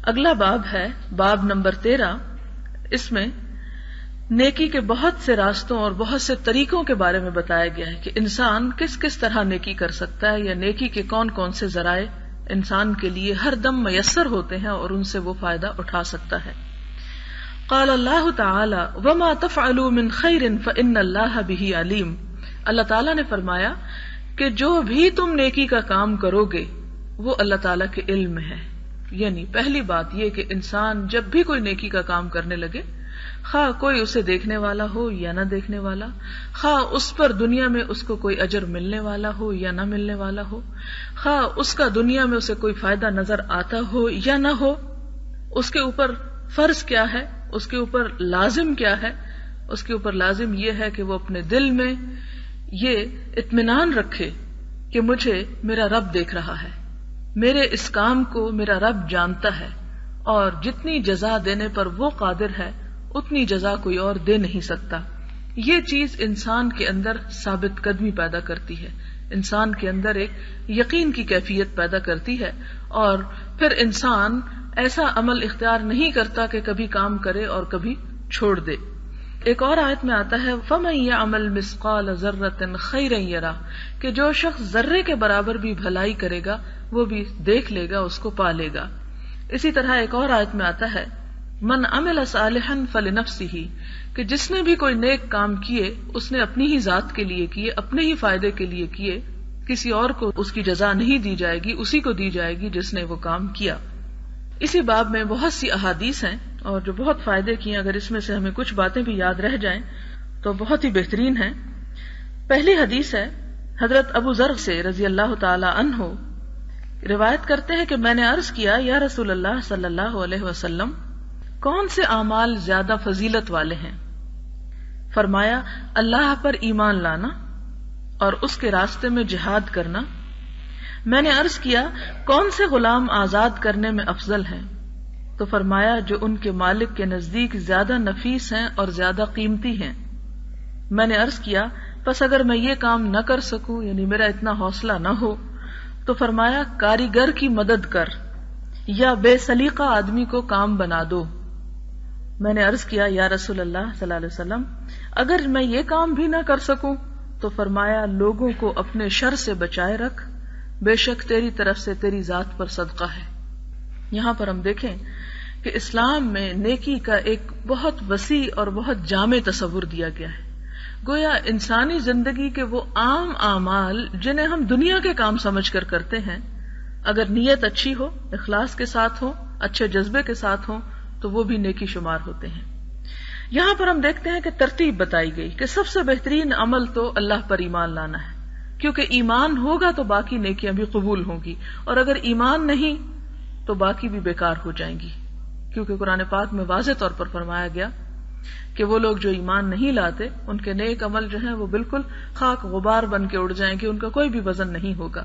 اگلا باب ہے باب نمبر 13. اس میں نیکی کے بہت سے راستوں اور بہت سے طریقوں کے بارے میں بتایا گیا ہے کہ انسان کس کس طرح نیکی کر سکتا ہے، یا نیکی کے کون کون سے ذرائع انسان کے لیے ہر دم میسر ہوتے ہیں اور ان سے وہ فائدہ اٹھا سکتا ہے. قال اللہ تعالی وما تفعلوا من خیر فإن اللہ بہ علیم. اللہ تعالیٰ نے فرمایا کہ جو بھی تم نیکی کا کام کرو گے وہ اللہ تعالیٰ کے علم میں ہے. یعنی پہلی بات یہ کہ انسان جب بھی کوئی نیکی کا کام کرنے لگے، خواہ کوئی اسے دیکھنے والا ہو یا نہ دیکھنے والا، خواہ اس پر دنیا میں اس کو کوئی اجر ملنے والا ہو یا نہ ملنے والا ہو، خواہ اس کا دنیا میں اسے کوئی فائدہ نظر آتا ہو یا نہ ہو، اس کے اوپر فرض کیا ہے، اس کے اوپر لازم کیا ہے. اس کے اوپر لازم یہ ہے کہ وہ اپنے دل میں یہ اطمینان رکھے کہ مجھے میرا رب دیکھ رہا ہے، میرے اس کام کو میرا رب جانتا ہے، اور جتنی جزا دینے پر وہ قادر ہے اتنی جزا کوئی اور دے نہیں سکتا. یہ چیز انسان کے اندر ثابت قدمی پیدا کرتی ہے، انسان کے اندر ایک یقین کی کیفیت پیدا کرتی ہے، اور پھر انسان ایسا عمل اختیار نہیں کرتا کہ کبھی کام کرے اور کبھی چھوڑ دے. ایک اور آیت میں آتا ہے فَمَن يَعْمَلْ مِثْقَالَ ذَرَّةٍ خَيْرًا يَرَهُ، کہ جو شخص ذرے کے برابر بھی بھلائی کرے گا وہ بھی دیکھ لے گا، اس کو پا لے گا. اسی طرح ایک اور آیت میں آتا ہے من عمل صالحا فلنفسہ، کہ جس نے بھی کوئی نیک کام کیے اس نے اپنی ہی ذات کے لیے کیے، اپنے ہی فائدے کے لیے کیے، کسی اور کو اس کی جزا نہیں دی جائے گی، اسی کو دی جائے گی جس نے وہ کام کیا. اسی باب میں بہت سی احادیث ہیں اور جو بہت فائدے کی ہیں، اگر اس میں سے ہمیں کچھ باتیں بھی یاد رہ جائیں تو بہت ہی بہترین ہیں. پہلی حدیث ہے حضرت ابو ذر سے رضی اللہ تعالی عنہ، روایت کرتے ہیں کہ میں نے عرض کیا یا رسول اللہ صلی اللہ علیہ وسلم کون سے اعمال زیادہ فضیلت والے ہیں؟ فرمایا اللہ پر ایمان لانا اور اس کے راستے میں جہاد کرنا. میں نے عرض کیا کون سے غلام آزاد کرنے میں افضل ہیں؟ تو فرمایا جو ان کے مالک کے نزدیک زیادہ نفیس ہیں اور زیادہ قیمتی ہیں. میں نے عرض کیا پس اگر میں یہ کام نہ کر سکوں، یعنی میرا اتنا حوصلہ نہ ہو، تو فرمایا کاریگر کی مدد کر یا بے سلیقہ آدمی کو کام بنا دو. میں نے عرض کیا یا رسول اللہ صلی اللہ علیہ وسلم اگر میں یہ کام بھی نہ کر سکوں؟ تو فرمایا لوگوں کو اپنے شر سے بچائے رکھ، بے شک تیری طرف سے تیری ذات پر صدقہ ہے. یہاں پر ہم دیکھیں کہ اسلام میں نیکی کا ایک بہت وسیع اور بہت جامع تصور دیا گیا ہے. گویا انسانی زندگی کے وہ عام اعمال جنہیں ہم دنیا کے کام سمجھ کر کرتے ہیں، اگر نیت اچھی ہو، اخلاص کے ساتھ ہو، اچھے جذبے کے ساتھ ہو، تو وہ بھی نیکی شمار ہوتے ہیں. یہاں پر ہم دیکھتے ہیں کہ ترتیب بتائی گئی کہ سب سے بہترین عمل تو اللہ پر ایمان لانا ہے، کیونکہ ایمان ہوگا تو باقی نیکیاں بھی قبول ہوں گی، اور اگر ایمان نہیں تو باقی بھی بیکار ہو جائیں گی. کیونکہ قرآن پاک میں واضح طور پر فرمایا گیا کہ وہ لوگ جو ایمان نہیں لاتے ان کے نیک عمل جو ہیں وہ بالکل خاک غبار بن کے اڑ جائیں گے، ان کا کوئی بھی وزن نہیں ہوگا.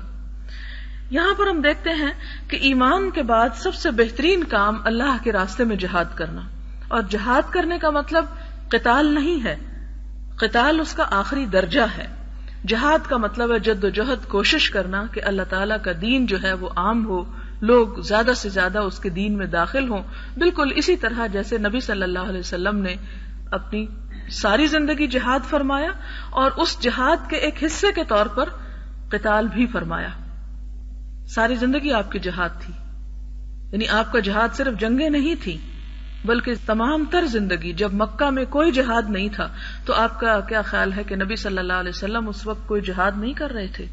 یہاں پر ہم دیکھتے ہیں کہ ایمان کے بعد سب سے بہترین کام اللہ کے راستے میں جہاد کرنا، اور جہاد کرنے کا مطلب قتال نہیں ہے، قتال اس کا آخری درجہ ہے. جہاد کا مطلب ہے جد و جہد، کوشش کرنا کہ اللہ تعالیٰ کا دین جو ہے وہ عام ہو، لوگ زیادہ سے زیادہ اس کے دین میں داخل ہوں. بالکل اسی طرح جیسے نبی صلی اللہ علیہ وسلم نے اپنی ساری زندگی جہاد فرمایا، اور اس جہاد کے ایک حصے کے طور پر قتال بھی فرمایا. ساری زندگی آپ کی جہاد تھی، یعنی آپ کا جہاد صرف جنگیں نہیں تھی، بلکہ تمام تر زندگی. جب مکہ میں کوئی جہاد نہیں تھا تو آپ کا کیا خیال ہے کہ نبی صلی اللہ علیہ وسلم اس وقت کوئی جہاد نہیں کر رہے تھے؟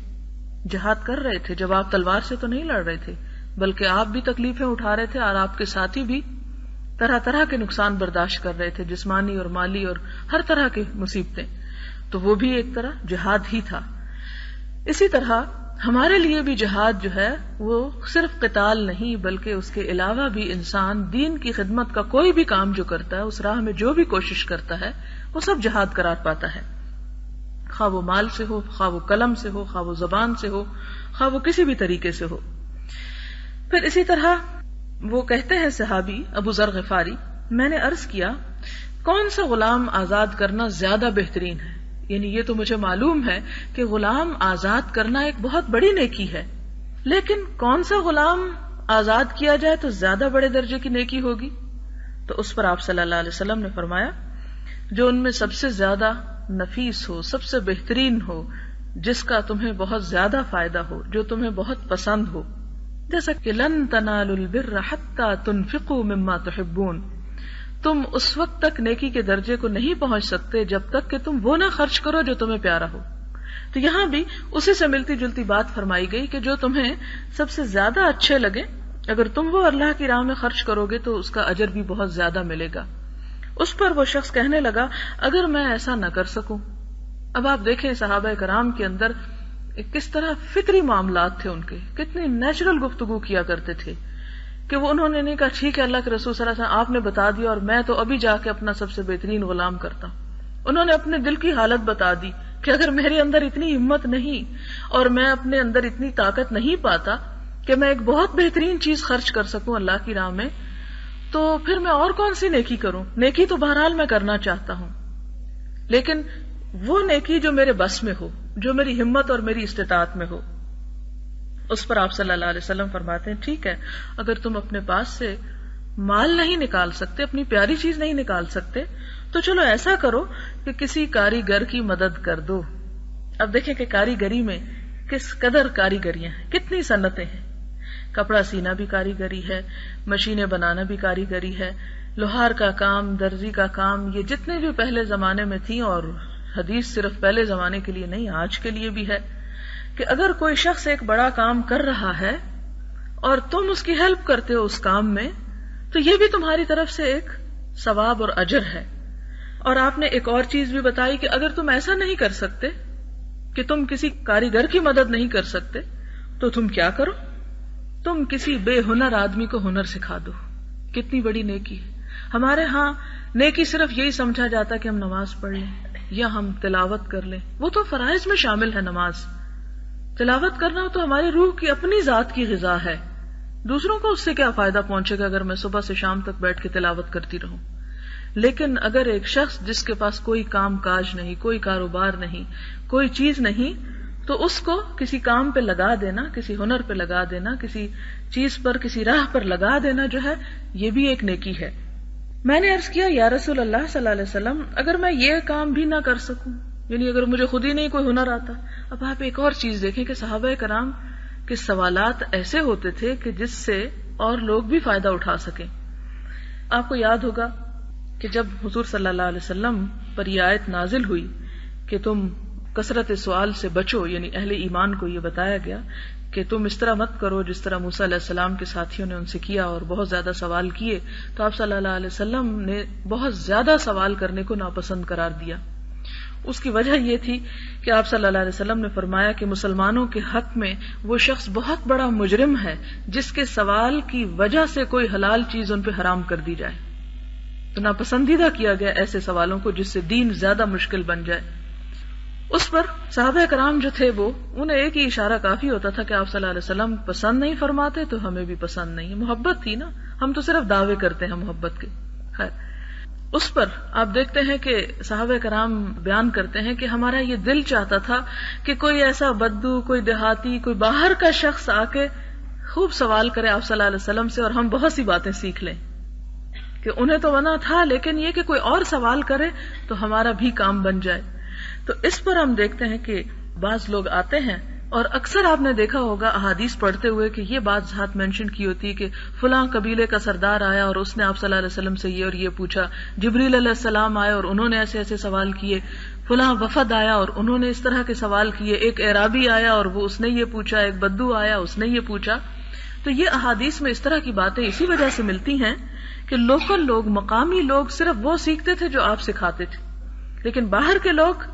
جہاد کر رہے تھے. جب آپ تلوار سے تو نہیں لڑ رہے تھے، بلکہ آپ بھی تکلیفیں اٹھا رہے تھے، اور آپ کے ساتھی بھی طرح طرح کے نقصان برداشت کر رہے تھے، جسمانی اور مالی اور ہر طرح کی مصیبتیں. تو وہ بھی ایک طرح جہاد ہی تھا. اسی طرح ہمارے لیے بھی جہاد جو ہے وہ صرف قتال نہیں، بلکہ اس کے علاوہ بھی انسان دین کی خدمت کا کوئی بھی کام جو کرتا ہے، اس راہ میں جو بھی کوشش کرتا ہے، وہ سب جہاد قرار پاتا ہے. خواہ وہ مال سے ہو، خواہ وہ قلم سے ہو، خواہ وہ زبان سے ہو، خواہ وہ کسی بھی طریقے سے ہو. پھر اسی طرح وہ کہتے ہیں صحابی ابو ذر غفاری، میں نے عرض کیا کون سا غلام آزاد کرنا زیادہ بہترین ہے؟ یعنی یہ تو مجھے معلوم ہے کہ غلام آزاد کرنا ایک بہت بڑی نیکی ہے، لیکن کون سا غلام آزاد کیا جائے تو زیادہ بڑے درجے کی نیکی ہوگی. تو اس پر آپ صلی اللہ علیہ وسلم نے فرمایا جو ان میں سب سے زیادہ نفیس ہو، سب سے بہترین ہو، جس کا تمہیں بہت زیادہ فائدہ ہو، جو تمہیں بہت پسند ہو، جیسا کہ لن تنالوا البر حتى تنفقوا مما تحبون، تم اس وقت تک نیکی کے درجے کو نہیں پہنچ سکتے جب تک کہ تم وہ نہ خرچ کرو جو تمہیں پیارا ہو. تو یہاں بھی اسی سے ملتی جلتی بات فرمائی گئی کہ جو تمہیں سب سے زیادہ اچھے لگے اگر تم وہ اللہ کی راہ میں خرچ کرو گے تو اس کا اجر بھی بہت زیادہ ملے گا. اس پر وہ شخص کہنے لگا اگر میں ایسا نہ کر سکوں. اب آپ دیکھیں صحابہ کرام کے اندر کس طرح فطری معاملات تھے، ان کے کتنی نیچرل گفتگو کیا کرتے تھے کہ وہ انہوں نے نہیں کہا ٹھیک ہے اللہ کے رسول صلی اللہ علیہ وسلم آپ نے بتا دیا اور میں تو ابھی جا کے اپنا سب سے بہترین غلام کرتا ہوں. انہوں نے اپنے دل کی حالت بتا دی کہ اگر میرے اندر اتنی ہمت نہیں اور میں اپنے اندر اتنی طاقت نہیں پاتا کہ میں ایک بہت بہترین چیز خرچ کر سکوں اللہ کی راہ میں، تو پھر میں اور کون سی نیکی کروں. نیکی تو بہرحال میں کرنا چاہتا ہوں، لیکن وہ نیکی جو میرے بس میں ہو، جو میری ہمت اور میری استطاعت میں ہو. اس پر آپ صلی اللہ علیہ وسلم فرماتے ہیں ٹھیک ہے اگر تم اپنے پاس سے مال نہیں نکال سکتے، اپنی پیاری چیز نہیں نکال سکتے، تو چلو ایسا کرو کہ کسی کاریگر کی مدد کر دو. اب دیکھیں کہ کاریگری میں کس قدر کاریگریاں ہیں، کتنی صنعتیں ہیں. کپڑا سینا بھی کاریگری ہے، مشینیں بنانا بھی کاریگری ہے، لوہار کا کام، درزی کا کام، یہ جتنے بھی پہلے زمانے میں تھیں، اور حدیث صرف پہلے زمانے کے لیے نہیں آج کے لیے بھی ہے کہ اگر کوئی شخص ایک بڑا کام کر رہا ہے اور تم اس کی ہیلپ کرتے ہو اس کام میں، تو یہ بھی تمہاری طرف سے ایک ثواب اور اجر ہے. اور آپ نے ایک اور چیز بھی بتائی کہ اگر تم ایسا نہیں کر سکتے کہ تم کسی کاریگر کی مدد نہیں کر سکتے تو تم کیا کرو، تم کسی بے ہنر آدمی کو ہنر سکھا دو. کتنی بڑی نیکی ہے. ہمارے ہاں نیکی صرف یہی سمجھا جاتا کہ ہم نماز پڑھ لیں یا ہم تلاوت کر لیں، وہ تو فرائض میں شامل ہے. نماز تلاوت کرنا تو ہماری روح کی اپنی ذات کی غذا ہے، دوسروں کو اس سے کیا فائدہ پہنچے گا اگر میں صبح سے شام تک بیٹھ کے تلاوت کرتی رہوں. لیکن اگر ایک شخص جس کے پاس کوئی کام کاج نہیں، کوئی کاروبار نہیں، کوئی چیز نہیں، تو اس کو کسی کام پہ لگا دینا، کسی ہنر پہ لگا دینا، کسی چیز پر، کسی راہ پر لگا دینا جو ہے یہ بھی ایک نیکی ہے. میں نے عرض کیا یا رسول اللہ صلی اللہ علیہ وسلم اگر میں یہ کام بھی نہ کر سکوں، یعنی اگر مجھے خود ہی نہیں کوئی ہنر آتا. اب آپ ایک اور چیز دیکھیں کہ صحابہ کرام کے سوالات ایسے ہوتے تھے کہ جس سے اور لوگ بھی فائدہ اٹھا سکیں. آپ کو یاد ہوگا کہ جب حضور صلی اللہ علیہ وسلم پر یہ آیت نازل ہوئی کہ تم کثرت سوال سے بچو، یعنی اہل ایمان کو یہ بتایا گیا کہ تم اس طرح مت کرو جس طرح موسیٰ علیہ السلام کے ساتھیوں نے ان سے کیا اور بہت زیادہ سوال کیے، تو آپ صلی اللہ علیہ وسلم نے بہت زیادہ سوال کرنے کو ناپسند قرار دیا. اس کی وجہ یہ تھی کہ آپ صلی اللہ علیہ وسلم نے فرمایا کہ مسلمانوں کے حق میں وہ شخص بہت بڑا مجرم ہے جس کے سوال کی وجہ سے کوئی حلال چیز ان پہ حرام کر دی جائے. تو ناپسندیدہ کیا گیا ایسے سوالوں کو جس سے دین زیادہ مشکل بن جائے. اس پر صحابہ کرام جو تھے وہ انہیں ایک ہی اشارہ کافی ہوتا تھا کہ آپ صلی اللہ علیہ وسلم پسند نہیں فرماتے تو ہمیں بھی پسند نہیں. محبت تھی نا، ہم تو صرف دعوے کرتے ہیں محبت کے. خیر اس پر آپ دیکھتے ہیں کہ صحابہ کرام بیان کرتے ہیں کہ ہمارا یہ دل چاہتا تھا کہ کوئی ایسا بدو، کوئی دیہاتی، کوئی باہر کا شخص آ کے خوب سوال کرے آپ صلی اللہ علیہ وسلم سے اور ہم بہت سی باتیں سیکھ لیں. کہ انہیں تو منع تھا لیکن یہ کہ کوئی اور سوال کرے تو ہمارا بھی کام بن جائے. تو اس پر ہم دیکھتے ہیں کہ بعض لوگ آتے ہیں اور اکثر آپ نے دیکھا ہوگا احادیث پڑھتے ہوئے کہ یہ بات ذات مینشن کی ہوتی ہے کہ فلاں قبیلے کا سردار آیا اور اس نے آپ صلی اللہ علیہ وسلم سے یہ اور یہ پوچھا، جبریل علیہ السلام آئے اور انہوں نے ایسے ایسے سوال کیے، فلاں وفد آیا اور انہوں نے اس طرح کے سوال کیے، ایک اعرابی آیا اور وہ اس نے یہ پوچھا، ایک بدو آیا اس نے یہ پوچھا. تو یہ احادیث میں اس طرح کی باتیں اسی وجہ سے ملتی ہیں کہ لوکل لوگ، مقامی لوگ صرف وہ سیکھتے تھے جو آپ سکھاتے تھے، لیکن باہر کے لوگ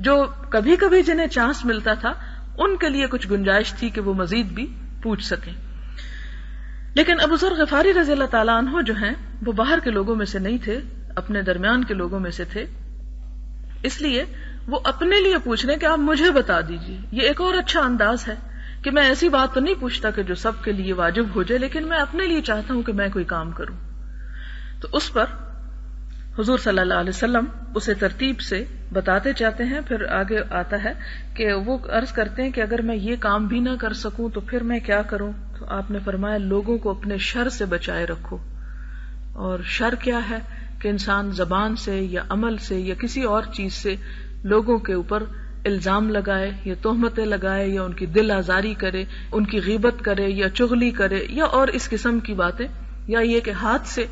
جو کبھی کبھی جنہیں چانس ملتا تھا ان کے لیے کچھ گنجائش تھی کہ وہ مزید بھی پوچھ سکیں. لیکن ابو ذر غفاری رضی اللہ تعالیٰ عنہ جو ہیں وہ باہر کے لوگوں میں سے نہیں تھے، اپنے درمیان کے لوگوں میں سے تھے، اس لیے وہ اپنے لیے پوچھ رہے کہ آپ مجھے بتا دیجیے. یہ ایک اور اچھا انداز ہے کہ میں ایسی بات تو نہیں پوچھتا کہ جو سب کے لیے واجب ہو جائے، لیکن میں اپنے لیے چاہتا ہوں کہ میں کوئی کام کروں. تو اس پر حضور صلی اللہ علیہ وسلم اسے ترتیب سے بتاتے چاہتے ہیں. پھر آگے آتا ہے کہ وہ عرض کرتے ہیں کہ اگر میں یہ کام بھی نہ کر سکوں تو پھر میں کیا کروں. تو آپ نے فرمایا لوگوں کو اپنے شر سے بچائے رکھو. اور شر کیا ہے کہ انسان زبان سے یا عمل سے یا کسی اور چیز سے لوگوں کے اوپر الزام لگائے یا تہمتیں لگائے یا ان کی دل آزاری کرے، ان کی غیبت کرے یا چغلی کرے یا اور اس قسم کی باتیں، یا یہ کہ ہاتھ سے.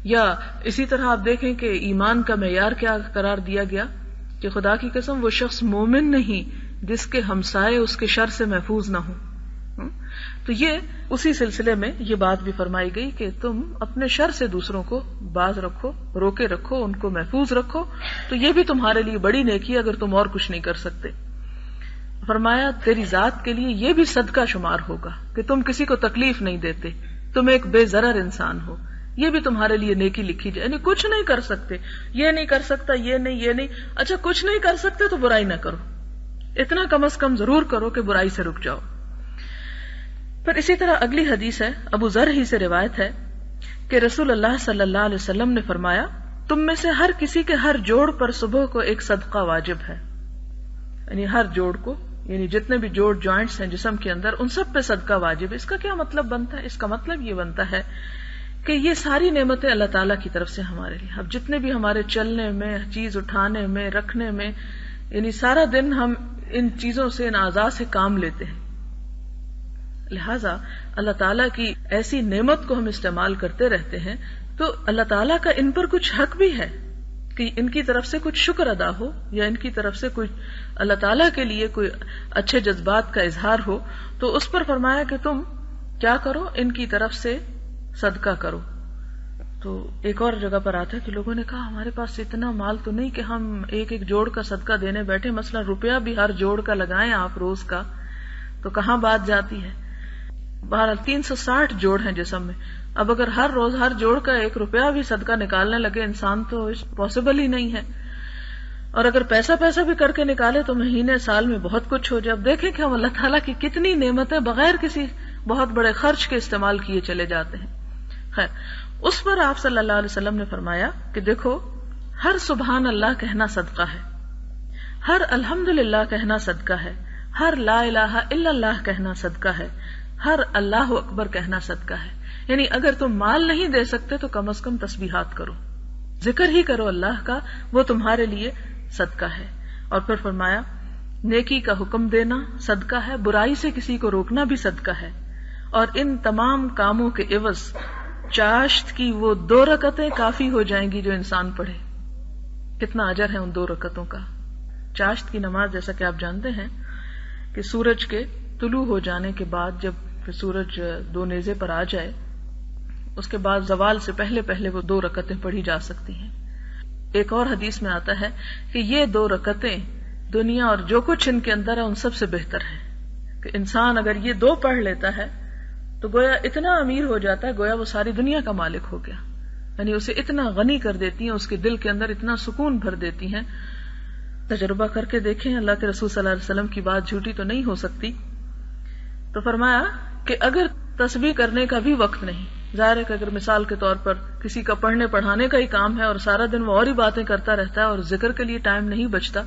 یا اسی طرح آپ دیکھیں کہ ایمان کا معیار کیا قرار دیا گیا کہ خدا کی قسم وہ شخص مومن نہیں جس کے ہمسائے اس کے شر سے محفوظ نہ ہوں. تو یہ اسی سلسلے میں یہ بات بھی فرمائی گئی کہ تم اپنے شر سے دوسروں کو باز رکھو، روکے رکھو، ان کو محفوظ رکھو، تو یہ بھی تمہارے لیے بڑی نیکی ہے اگر تم اور کچھ نہیں کر سکتے. فرمایا تیری ذات کے لیے یہ بھی صدقہ شمار ہوگا کہ تم کسی کو تکلیف نہیں دیتے، تم ایک بے ضرر انسان ہو، یہ بھی تمہارے لیے نیکی لکھی جائے. یعنی کچھ نہیں کر سکتے، یہ نہیں کر سکتا، یہ نہیں، اچھا کچھ نہیں کر سکتے تو برائی نہ کرو، اتنا کم از کم ضرور کرو کہ برائی سے رک جاؤ. پھر اسی طرح اگلی حدیث ہے، ابو ذر ہی سے روایت ہے کہ رسول اللہ صلی اللہ علیہ وسلم نے فرمایا تم میں سے ہر کسی کے ہر جوڑ پر صبح کو ایک صدقہ واجب ہے. یعنی ہر جوڑ کو، یعنی جتنے بھی جوڑ جوائنٹس ہیں جسم کے اندر ان سب پہ صدقہ واجب ہے. اس کا کیا مطلب بنتا ہے؟ اس کا مطلب یہ بنتا ہے کہ یہ ساری نعمتیں اللہ تعالیٰ کی طرف سے ہمارے لیے، اب جتنے بھی ہمارے چلنے میں، چیز اٹھانے میں، رکھنے میں، یعنی سارا دن ہم ان چیزوں سے، ان اعضاء سے کام لیتے ہیں. لہذا اللہ تعالیٰ کی ایسی نعمت کو ہم استعمال کرتے رہتے ہیں تو اللہ تعالیٰ کا ان پر کچھ حق بھی ہے کہ ان کی طرف سے کچھ شکر ادا ہو یا ان کی طرف سے کچھ اللہ تعالیٰ کے لیے کوئی اچھے جذبات کا اظہار ہو. تو اس پر فرمایا کہ تم کیا کرو، ان کی طرف سے صدقہ کرو. تو ایک اور جگہ پر آتا ہے کہ لوگوں نے کہا ہمارے پاس اتنا مال تو نہیں کہ ہم ایک ایک جوڑ کا صدقہ دینے بیٹھے، مثلا روپیہ بھی ہر جوڑ کا لگائیں آپ روز کا، تو کہاں بات جاتی ہے. بہرحال 360 جوڑ ہیں جسم میں، اب اگر ہر روز ہر جوڑ کا 1 روپیہ بھی صدقہ نکالنے لگے انسان تو پاسبل ہی نہیں ہے. اور اگر پیسہ بھی کر کے نکالے تو مہینے سال میں بہت کچھ ہو جائے. اب دیکھیں کہ ہم اللہ تعالیٰ کی کتنی نعمتیں بغیر کسی بہت بڑے خرچ کے استعمال کیے چلے جاتے ہیں. خیر، اس پر آپ صلی اللہ علیہ وسلم نے فرمایا کہ دیکھو ہر سبحان اللہ کہنا صدقہ ہے، ہر الحمدللہ کہنا صدقہ ہے، ہر لا الہ الا اللہ کہنا صدقہ ہے، ہر اللہ اکبر کہنا صدقہ ہے. یعنی اگر تم مال نہیں دے سکتے تو کم از کم تسبیحات کرو، ذکر ہی کرو اللہ کا، وہ تمہارے لیے صدقہ ہے. اور پھر فرمایا نیکی کا حکم دینا صدقہ ہے، برائی سے کسی کو روکنا بھی صدقہ ہے، اور ان تمام کاموں کے عوض چاشت کی وہ 2 رکعتیں کافی ہو جائیں گی جو انسان پڑھے. کتنا اجر ہے ان 2 رکعتوں کا. چاشت کی نماز جیسا کہ آپ جانتے ہیں کہ سورج کے طلوع ہو جانے کے بعد جب سورج 2 نیزے پر آ جائے اس کے بعد زوال سے پہلے وہ 2 رکعتیں پڑھی جا سکتی ہیں. ایک اور حدیث میں آتا ہے کہ یہ 2 رکعتیں دنیا اور جو کچھ ان کے اندر ہے ان سب سے بہتر ہے. کہ انسان اگر یہ 2 پڑھ لیتا ہے تو گویا اتنا امیر ہو جاتا ہے، گویا وہ ساری دنیا کا مالک ہو گیا. یعنی اسے اتنا غنی کر دیتی ہیں، اس کے دل کے اندر اتنا سکون بھر دیتی ہیں. تجربہ کر کے دیکھیں، اللہ کے رسول صلی اللہ علیہ وسلم کی بات جھوٹی تو نہیں ہو سکتی. تو فرمایا کہ اگر تسبیح کرنے کا بھی وقت نہیں، ظاہر ہے کہ اگر مثال کے طور پر کسی کا پڑھنے پڑھانے کا ہی کام ہے اور سارا دن وہ اور ہی باتیں کرتا رہتا ہے اور ذکر کے لیے ٹائم نہیں بچتا،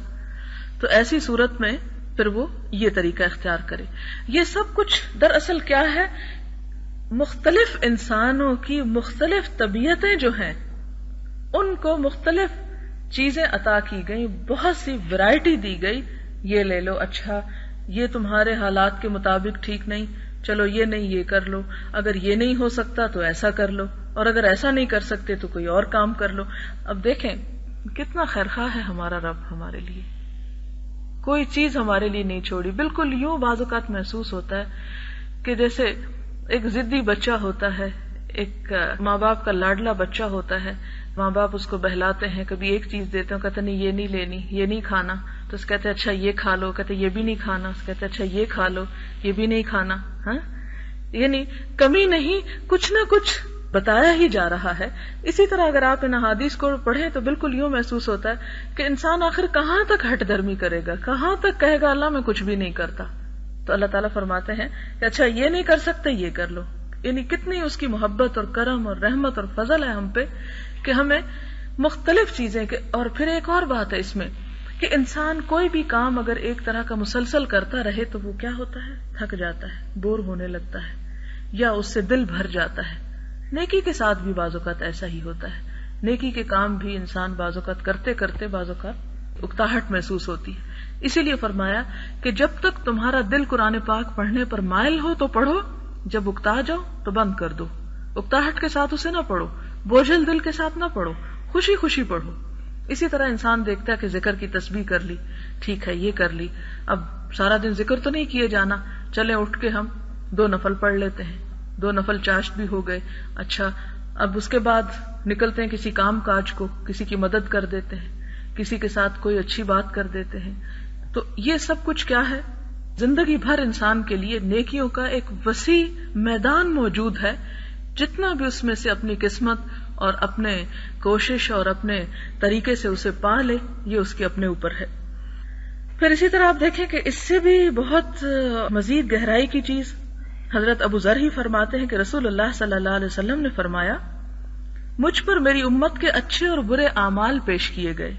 تو ایسی صورت میں پھر وہ یہ طریقہ اختیار کرے. یہ سب کچھ دراصل کیا ہے، مختلف انسانوں کی مختلف طبیعتیں جو ہیں ان کو مختلف چیزیں عطا کی گئی، بہت سی ورائٹی دی گئی. یہ لے لو، اچھا یہ تمہارے حالات کے مطابق ٹھیک نہیں، چلو یہ نہیں یہ کر لو، اگر یہ نہیں ہو سکتا تو ایسا کر لو، اور اگر ایسا نہیں کر سکتے تو کوئی اور کام کر لو. اب دیکھیں کتنا خیرخواہ ہے ہمارا رب ہمارے لیے، کوئی چیز ہمارے لیے نہیں چھوڑی. بالکل یوں بعض اوقات محسوس ہوتا ہے کہ جیسے ایک ضدی بچہ ہوتا ہے، ایک ماں باپ کا لاڈلا بچہ ہوتا ہے، ماں باپ اس کو بہلاتے ہیں، کبھی ایک چیز دیتے ہیں، کہتے نہیں یہ نہیں لینی، یہ نہیں کھانا، تو اس کہتے اچھا یہ کھا لو، کہتے یہ بھی نہیں کھانا، اس کہتے اچھا یہ کھا لو، یہ بھی نہیں کھانا. ہاں یعنی کمی نہیں، کچھ نہ کچھ بتایا ہی جا رہا ہے. اسی طرح اگر آپ ان احادیث کو پڑھیں تو بالکل یوں محسوس ہوتا ہے کہ انسان آخر کہاں تک ہٹ درمی کرے گا، کہاں تک کہے گا اللہ میں کچھ بھی نہیں کرتا. تو اللہ تعالیٰ فرماتے ہیں کہ اچھا یہ نہیں کر سکتے یہ کر لو. یعنی کتنی اس کی محبت اور کرم اور رحمت اور فضل ہے ہم پہ کہ ہمیں مختلف چیزیں اور پھر ایک اور بات ہے اس میں کہ انسان کوئی بھی کام اگر ایک طرح کا مسلسل کرتا رہے تو وہ کیا ہوتا ہے، تھک جاتا ہے، بور ہونے لگتا ہے. یا اس سے دل بھر جاتا ہے. نیکی کے ساتھ بھی بعض اوقات ایسا ہی ہوتا ہے. نیکی کے کام بھی انسان بعض اوقات کرتے کرتے بعض اوقات اکتاہٹ محسوس ہوتی ہے. اسی لیے فرمایا کہ جب تک تمہارا دل قرآن پاک پڑھنے پر مائل ہو تو پڑھو، جب اکتا جاؤ تو بند کر دو. اکتاہٹ کے ساتھ اسے نہ پڑھو، بوجھل دل کے ساتھ نہ پڑھو، خوشی خوشی پڑھو. اسی طرح انسان دیکھتا ہے کہ ذکر کی تسبیح کر لی، ٹھیک ہے یہ کر لی، اب سارا دن ذکر تو نہیں کیے جانا، چلیں اٹھ کے ہم 2 نفل پڑھ لیتے ہیں، 2 نفل چاشت بھی ہو گئے. اچھا اب اس کے بعد نکلتے ہیں کسی کام کاج کو، کسی کی مدد کر دیتے ہیں، کسی کے ساتھ کوئی اچھی بات کر دیتے ہیں. تو یہ سب کچھ کیا ہے؟ زندگی بھر انسان کے لیے نیکیوں کا ایک وسیع میدان موجود ہے. جتنا بھی اس میں سے اپنی قسمت اور اپنے کوشش اور اپنے طریقے سے اسے پا لے، یہ اس کے اپنے اوپر ہے. پھر اسی طرح آپ دیکھیں کہ اس سے بھی بہت مزید گہرائی کی چیز حضرت ابو ذر ہی فرماتے ہیں کہ رسول اللہ صلی اللہ علیہ وسلم نے فرمایا، مجھ پر میری امت کے اچھے اور برے اعمال پیش کیے گئے.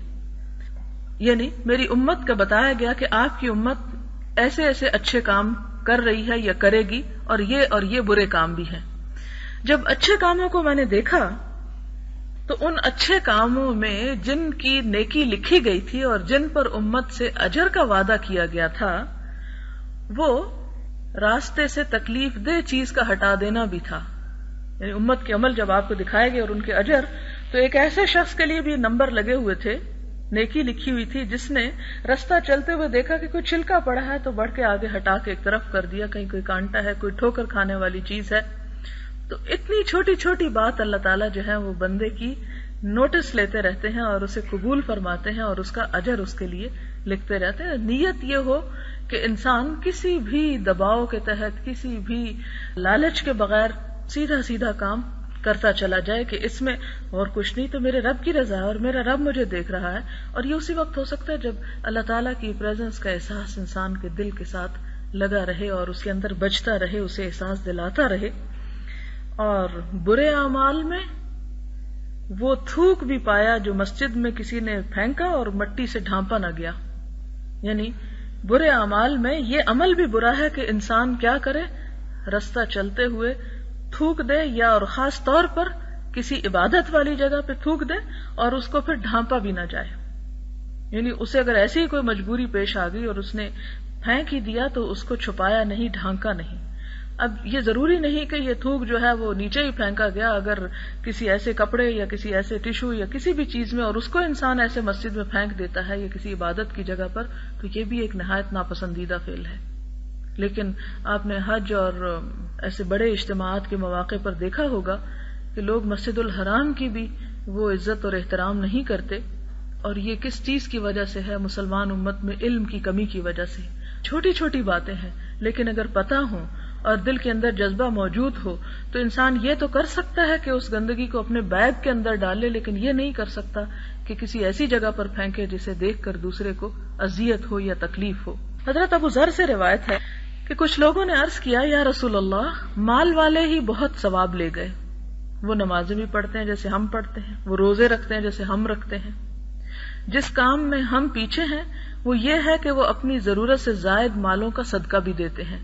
یعنی میری امت کا بتایا گیا کہ آپ کی امت ایسے ایسے اچھے کام کر رہی ہے یا کرے گی، اور یہ برے کام بھی ہیں. جب اچھے کاموں کو میں نے دیکھا تو ان اچھے کاموں میں جن کی نیکی لکھی گئی تھی اور جن پر امت سے اجر کا وعدہ کیا گیا تھا، وہ راستے سے تکلیف دہ چیز کا ہٹا دینا بھی تھا. یعنی امت کے عمل جب آپ کو دکھائے گئے اور ان کے اجر، تو ایک ایسے شخص کے لیے بھی نمبر لگے ہوئے تھے، نیکی لکھی ہوئی تھی، جس نے رستہ چلتے ہوئے دیکھا کہ کوئی چھلکا پڑا ہے تو بڑھ کے آگے ہٹا کے ایک طرف کر دیا، کہیں کوئی کانٹا ہے، کوئی ٹھوکر کھانے والی چیز ہے. تو اتنی چھوٹی چھوٹی بات اللہ تعالیٰ جو ہے وہ بندے کی نوٹس لیتے رہتے ہیں اور اسے قبول فرماتے ہیں اور اس کا اجر اس کے لیے لکھتے رہتے ہیں. نیت یہ ہو کہ انسان کسی بھی دباؤ کے تحت، کسی بھی لالچ کے بغیر سیدھا سیدھا کام کرتا چلا جائے کہ اس میں اور کچھ نہیں تو میرے رب کی رضا ہے اور میرا رب مجھے دیکھ رہا ہے. اور یہ اسی وقت ہو سکتا ہے جب اللہ تعالیٰ کی پریزنس کا احساس انسان کے دل کے ساتھ لگا رہے اور اس کے اندر بجتا رہے، اسے احساس دلاتا رہے. اور برے اعمال میں وہ تھوک بھی پایا جو مسجد میں کسی نے پھینکا اور مٹی سے ڈھانپا نہ گیا. یعنی برے اعمال میں یہ عمل بھی برا ہے کہ انسان کیا کرے، رستہ چلتے ہوئے تھوک دے، یا اور خاص طور پر کسی عبادت والی جگہ پہ تھوک دے اور اس کو پھر ڈھانپا بھی نہ جائے. یعنی اسے اگر ایسی ہی کوئی مجبوری پیش آ گئی اور اس نے پھینک ہی دیا تو اس کو چھپایا نہیں، ڈھانکا نہیں. اب یہ ضروری نہیں کہ یہ تھوک جو ہے وہ نیچے ہی پھینکا گیا، اگر کسی ایسے کپڑے یا کسی ایسے ٹشو یا کسی بھی چیز میں اور اس کو انسان ایسے مسجد میں پھینک دیتا ہے یا کسی عبادت کی جگہ پر، تو یہ بھی ایک نہایت ناپسندیدہ فعل ہے. لیکن آپ نے حج اور ایسے بڑے اجتماعات کے مواقع پر دیکھا ہوگا کہ لوگ مسجد الحرام کی بھی وہ عزت اور احترام نہیں کرتے. اور یہ کس چیز کی وجہ سے ہے؟ مسلمان امت میں علم کی کمی کی وجہ سے. چھوٹی چھوٹی باتیں ہیں، لیکن اگر پتہ ہوں اور دل کے اندر جذبہ موجود ہو تو انسان یہ تو کر سکتا ہے کہ اس گندگی کو اپنے بیگ کے اندر ڈالے، لیکن یہ نہیں کر سکتا کہ کسی ایسی جگہ پر پھینکے جسے دیکھ کر دوسرے کو اذیت ہو یا تکلیف ہو. حضرت ابو ذر سے روایت ہے کہ کچھ لوگوں نے عرض کیا، یا رسول اللہ، مال والے ہی بہت ثواب لے گئے. وہ نمازیں بھی پڑھتے ہیں جیسے ہم پڑھتے ہیں، وہ روزے رکھتے ہیں جیسے ہم رکھتے ہیں. جس کام میں ہم پیچھے ہیں وہ یہ ہے کہ وہ اپنی ضرورت سے زائد مالوں کا صدقہ بھی دیتے ہیں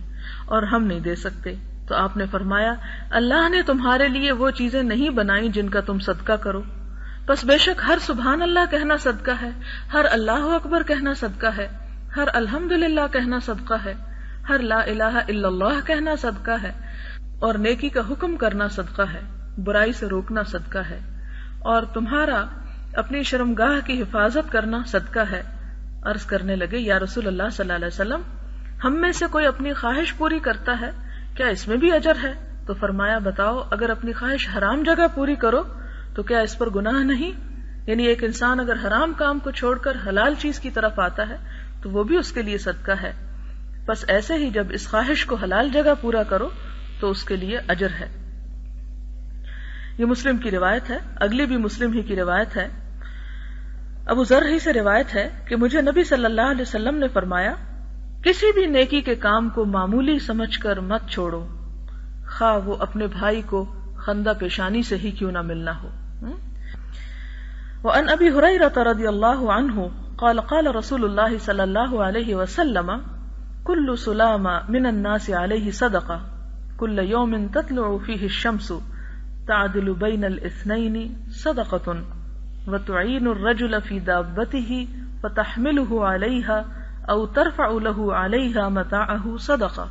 اور ہم نہیں دے سکتے. تو آپ نے فرمایا، اللہ نے تمہارے لیے وہ چیزیں نہیں بنائیں جن کا تم صدقہ کرو، بس بے شک ہر سبحان اللہ کہنا صدقہ ہے، ہر اللہ اکبر کہنا صدقہ ہے، ہر الحمدللہ کہنا صدقہ ہے، ہر لا الہ الا اللہ کہنا صدقہ ہے، اور نیکی کا حکم کرنا صدقہ ہے، برائی سے روکنا صدقہ ہے، اور تمہارا اپنی شرمگاہ کی حفاظت کرنا صدقہ ہے. عرض کرنے لگے، یا رسول اللہ صلی اللہ علیہ وسلم، ہم میں سے کوئی اپنی خواہش پوری کرتا ہے، کیا اس میں بھی اجر ہے؟ تو فرمایا، بتاؤ، اگر اپنی خواہش حرام جگہ پوری کرو تو کیا اس پر گناہ نہیں؟ یعنی ایک انسان اگر حرام کام کو چھوڑ کر حلال چیز کی طرف آتا ہے تو وہ بھی اس کے لیے صدقہ ہے. بس ایسے ہی جب اس خواہش کو حلال جگہ پورا کرو تو اس کے لیے اجر ہے. یہ مسلم کی روایت ہے. اگلی بھی مسلم ہی کی روایت ہے. ابو ذر ہی سے روایت ہے کہ مجھے نبی صلی اللہ علیہ وسلم نے فرمایا، کسی بھی نیکی کے کام کو معمولی سمجھ کر مت چھوڑو، خواہ وہ اپنے بھائی کو خندہ پیشانی سے ہی کیوں نہ ملنا ہو. وعن ابی ہریرہ رضی اللہ عنہ قال قال رسول اللہ صلی اللہ علیہ وسلم، کل سلام من الناس علیہ صدقہ، كل يوم تطلع فيه الشمس تعدل بين الاثنين صدقة وتعين الرجل في دابته فتحمله عليها أو ترفع له عليها متاعه صدقة۔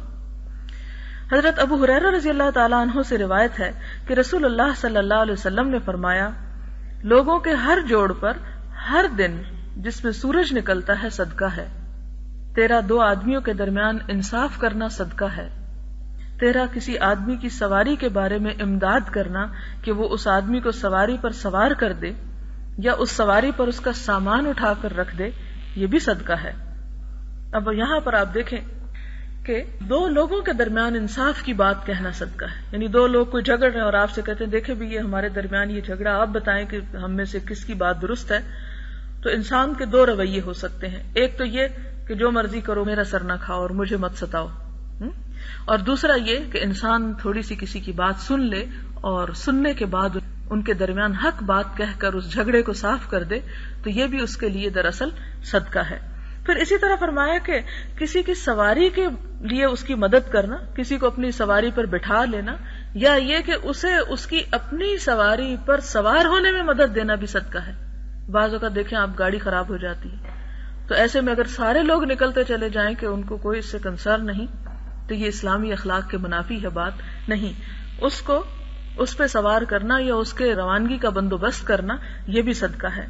حضرت ابو ہریرہ رضی اللہ تعالیٰ عنہ سے روایت ہے کہ رسول اللہ صلی اللہ علیہ وسلم نے فرمایا، لوگوں کے ہر جوڑ پر ہر دن جس میں سورج نکلتا ہے صدقہ ہے، تیرا دو آدمیوں کے درمیان انصاف کرنا صدقہ ہے، تیرا کسی آدمی کی سواری کے بارے میں امداد کرنا کہ وہ اس آدمی کو سواری پر سوار کر دے یا اس سواری پر اس کا سامان اٹھا کر رکھ دے، یہ بھی صدقہ ہے۔ اب یہاں پر آپ دیکھیں کہ دو لوگوں کے درمیان انصاف کی بات کہنا صدقہ ہے، یعنی دو لوگ کوئی جھگڑ رہے ہیں اور آپ سے کہتے ہیں دیکھیں بھی یہ ہمارے درمیان یہ جھگڑا، آپ بتائیں کہ ہم میں سے کس کی بات درست ہے۔ تو انسان کے دو رویے ہو سکتے ہیں، ایک تو یہ کہ جو مرضی کرو، میرا سر نہ کھاؤ اور مجھے مت ستاؤ، اور دوسرا یہ کہ انسان تھوڑی سی کسی کی بات سن لے اور سننے کے بعد ان کے درمیان حق بات کہہ کر اس جھگڑے کو صاف کر دے، تو یہ بھی اس کے لیے دراصل صدقہ ہے۔ پھر اسی طرح فرمایا کہ کسی کی سواری کے لیے اس کی مدد کرنا، کسی کو اپنی سواری پر بٹھا لینا، یا یہ کہ اسے اس کی اپنی سواری پر سوار ہونے میں مدد دینا بھی صدقہ ہے۔ بعض اوقات دیکھیں آپ گاڑی خراب ہو جاتی ہے، تو ایسے میں اگر سارے لوگ نکلتے چلے جائیں کہ ان کو کوئی اس سے کنسرن نہیں، تو یہ اسلامی اخلاق کے منافی ہے بات نہیں۔ اس کو اس پہ سوار کرنا یا اس کے روانگی کا بندوبست کرنا یہ بھی صدقہ ہے۔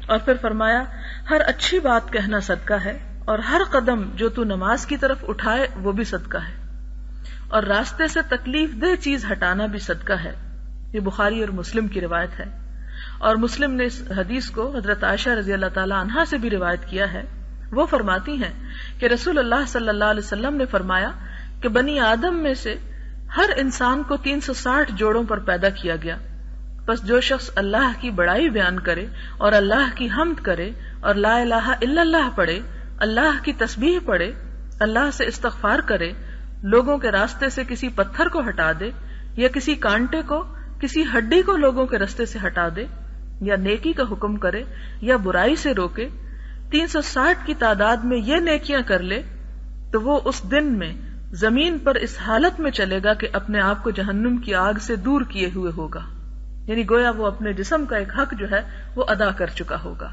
اور پھر فرمایا ہر اچھی بات کہنا صدقہ ہے، اور ہر قدم جو تو نماز کی طرف اٹھائے وہ بھی صدقہ ہے، اور راستے سے تکلیف دہ چیز ہٹانا بھی صدقہ ہے۔ یہ بخاری اور مسلم کی روایت ہے، اور مسلم نے اس حدیث کو حضرت عائشہ رضی اللہ تعالی عنہا سے بھی روایت کیا ہے۔ وہ فرماتی ہیں کہ رسول اللہ صلی اللہ علیہ وسلم نے فرمایا کہ بنی آدم میں سے ہر انسان کو 360 جوڑوں پر پیدا کیا گیا، بس جو شخص اللہ کی بڑائی بیان کرے اور اللہ کی حمد کرے اور لا الہ الا اللہ پڑھے، اللہ کی تسبیح پڑھے، اللہ سے استغفار کرے، لوگوں کے راستے سے کسی پتھر کو ہٹا دے یا کسی کانٹے کو، کسی ہڈی کو لوگوں کے راستے سے ہٹا دے، یا نیکی کا حکم کرے یا برائی سے روکے، 360 کی تعداد میں یہ نیکیاں کر لے، تو وہ اس دن میں زمین پر اس حالت میں چلے گا کہ اپنے آپ کو جہنم کی آگ سے دور کیے ہوئے ہوگا، یعنی گویا وہ اپنے جسم کا ایک حق جو ہے وہ ادا کر چکا ہوگا۔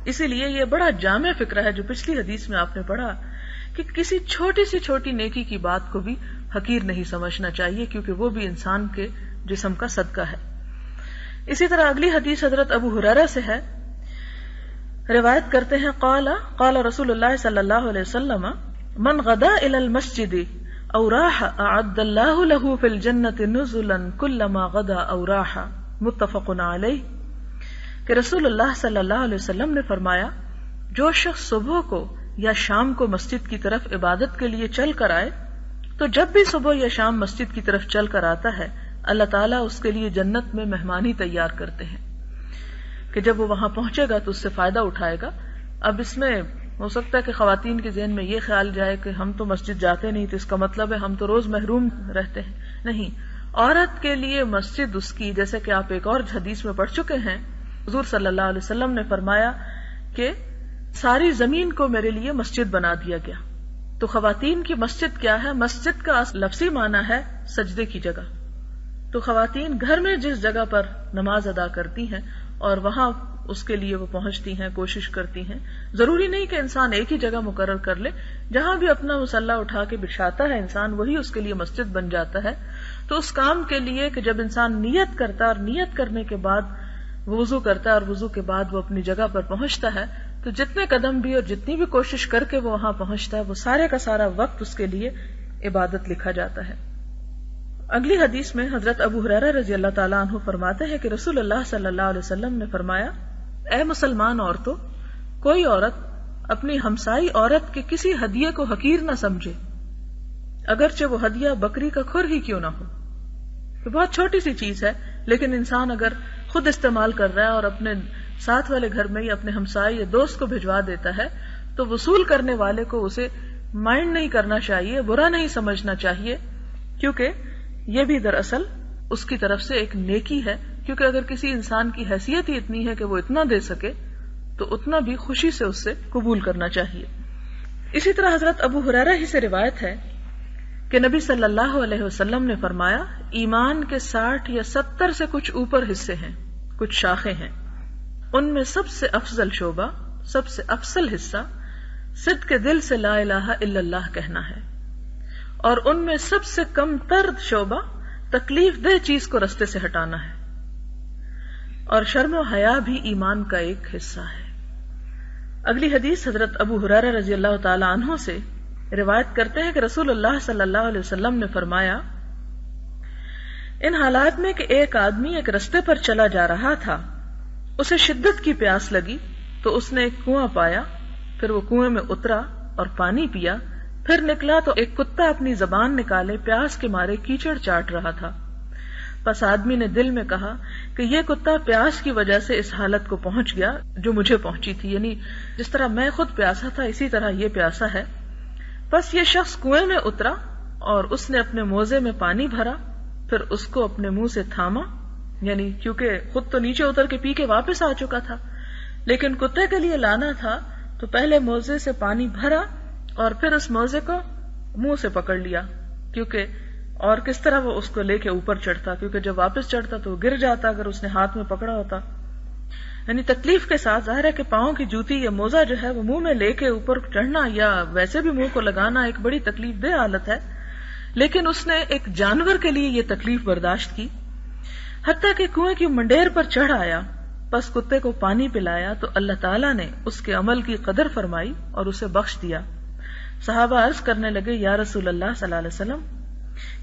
اسی لیے یہ بڑا جامع فکرہ ہے جو پچھلی حدیث میں آپ نے پڑھا کہ کسی چھوٹی سی چھوٹی نیکی کی بات کو بھی حقیر نہیں سمجھنا چاہیے، کیونکہ وہ بھی انسان کے جسم کا صدقہ ہے۔ اسی طرح اگلی حدیث حضرت ابو ہریرہ سے ہے، روایت کرتے ہیں قال رسول اللہ صلی اللہ علیہ وسلم من غدا الى المسجد او راح اعد اللہ له فی الجنۃ نزلا كلما غدا او راح، متفق علیہ۔ کہ رسول اللہ صلی اللہ علیہ وسلم نے فرمایا جو شخص صبح کو یا شام کو مسجد کی طرف عبادت کے لیے چل کر آئے، تو جب بھی صبح یا شام مسجد کی طرف چل کر آتا ہے اللہ تعالیٰ اس کے لیے جنت میں مہمانی تیار کرتے ہیں کہ جب وہ وہاں پہنچے گا تو اس سے فائدہ اٹھائے گا۔ اب اس میں ہو سکتا ہے کہ خواتین کے ذہن میں یہ خیال جائے کہ ہم تو مسجد جاتے نہیں، تو اس کا مطلب ہے ہم تو روز محروم رہتے ہیں۔ نہیں، عورت کے لیے مسجد اس کی، جیسے کہ آپ ایک اور حدیث میں پڑھ چکے ہیں، حضور صلی اللہ علیہ وسلم نے فرمایا کہ ساری زمین کو میرے لیے مسجد بنا دیا گیا۔ تو خواتین کی مسجد کیا ہے؟ مسجد کا لفظی معنی ہے سجدے کی جگہ۔ تو خواتین گھر میں جس جگہ پر نماز ادا کرتی ہیں اور وہاں اس کے لیے وہ پہنچتی ہیں، کوشش کرتی ہیں، ضروری نہیں کہ انسان ایک ہی جگہ مقرر کر لے، جہاں بھی اپنا مصلی اٹھا کے بچھاتا ہے انسان وہی اس کے لیے مسجد بن جاتا ہے۔ تو اس کام کے لیے کہ جب انسان نیت کرتا ہے اور نیت کرنے کے بعد وہ وضو کرتا ہے اور وضو کے بعد وہ اپنی جگہ پر پہنچتا ہے، تو جتنے قدم بھی اور جتنی بھی کوشش کر کے وہ وہاں پہنچتا ہے وہ سارے کا سارا وقت اس کے لیے عبادت لکھا جاتا ہے۔ اگلی حدیث میں حضرت ابو ہریرہ رضی اللہ تعالیٰ عنہ فرماتے ہیں کہ رسول اللہ صلی اللہ علیہ وسلم نے فرمایا اے مسلمان عورتوں، کوئی عورت اپنی ہمسائی عورت کے کسی ہدیے کو حقیر نہ سمجھے، اگرچہ وہ ہدیہ بکری کا کھر ہی کیوں نہ ہو۔ تو بہت چھوٹی سی چیز ہے، لیکن انسان اگر خود استعمال کر رہا ہے اور اپنے ساتھ والے گھر میں یا اپنے ہمسائے یا دوست کو بھجوا دیتا ہے تو وصول کرنے والے کو اسے مائنڈ نہیں کرنا چاہیے، برا نہیں سمجھنا چاہیے، کیونکہ یہ بھی دراصل اس کی طرف سے ایک نیکی ہے، کیونکہ اگر کسی انسان کی حیثیت ہی اتنی ہے کہ وہ اتنا دے سکے تو اتنا بھی خوشی سے اس سے قبول کرنا چاہیے۔ اسی طرح حضرت ابو ہریرہ ہی سے روایت ہے کہ نبی صلی اللہ علیہ وسلم نے فرمایا ایمان کے 60 یا 70 سے کچھ اوپر حصے ہیں، کچھ شاخیں ہیں، ان میں سب سے افضل شعبہ، سب سے افضل حصہ صدق کے دل سے لا الہ الا اللہ کہنا ہے، اور ان میں سب سے کم تر شعبہ تکلیف دہ چیز کو رستے سے ہٹانا ہے، اور شرم و حیا بھی ایمان کا ایک حصہ ہے۔ اگلی حدیث حضرت ابو ہریرہ رضی اللہ تعالی عنہ سے روایت کرتے ہیں کہ رسول اللہ صلی اللہ علیہ وسلم نے فرمایا، ان حالات میں کہ ایک آدمی ایک رستے پر چلا جا رہا تھا، اسے شدت کی پیاس لگی تو اس نے ایک کنواں پایا، پھر وہ کنویں میں اترا اور پانی پیا، پھر نکلا تو ایک کتا اپنی زبان نکالے پیاس کے مارے کیچڑ چاٹ رہا تھا۔ پس آدمی نے دل میں کہا کہ یہ کتا پیاس کی وجہ سے اس حالت کو پہنچ گیا جو مجھے پہنچی تھی، یعنی جس طرح میں خود پیاسا تھا اسی طرح یہ پیاسا ہے۔ پس یہ شخص کنویں میں اترا اور اس نے اپنے موزے میں پانی بھرا، پھر اس کو اپنے منہ سے تھاما، یعنی کیونکہ خود تو نیچے اتر کے پی کے واپس آ چکا تھا، لیکن کتے کے لیے لانا تھا تو پہلے موزے سے پانی بھرا اور پھر اس موزے کو منہ سے پکڑ لیا، کیونکہ اور کس طرح وہ اس کو لے کے اوپر چڑھتا، کیونکہ جب واپس چڑھتا تو وہ گر جاتا اگر اس نے ہاتھ میں پکڑا ہوتا۔ یعنی تکلیف کے ساتھ، ظاہر ہے کہ پاؤں کی جوتی یا موزہ جو ہے وہ منہ میں لے کے اوپر چڑھنا یا ویسے بھی منہ کو لگانا ایک بڑی تکلیف دہ حالت ہے، لیکن اس نے ایک جانور کے لیے یہ تکلیف برداشت کی، حتیٰ کہ کنویں کی منڈیر پر چڑھ آیا۔ پس کتے کو پانی پلایا تو اللہ تعالیٰ نے اس کے عمل کی قدر فرمائی اور اسے بخش دیا۔ صحابہ عرض کرنے لگے، یا رسول اللہ صلی اللہ علیہ وسلم،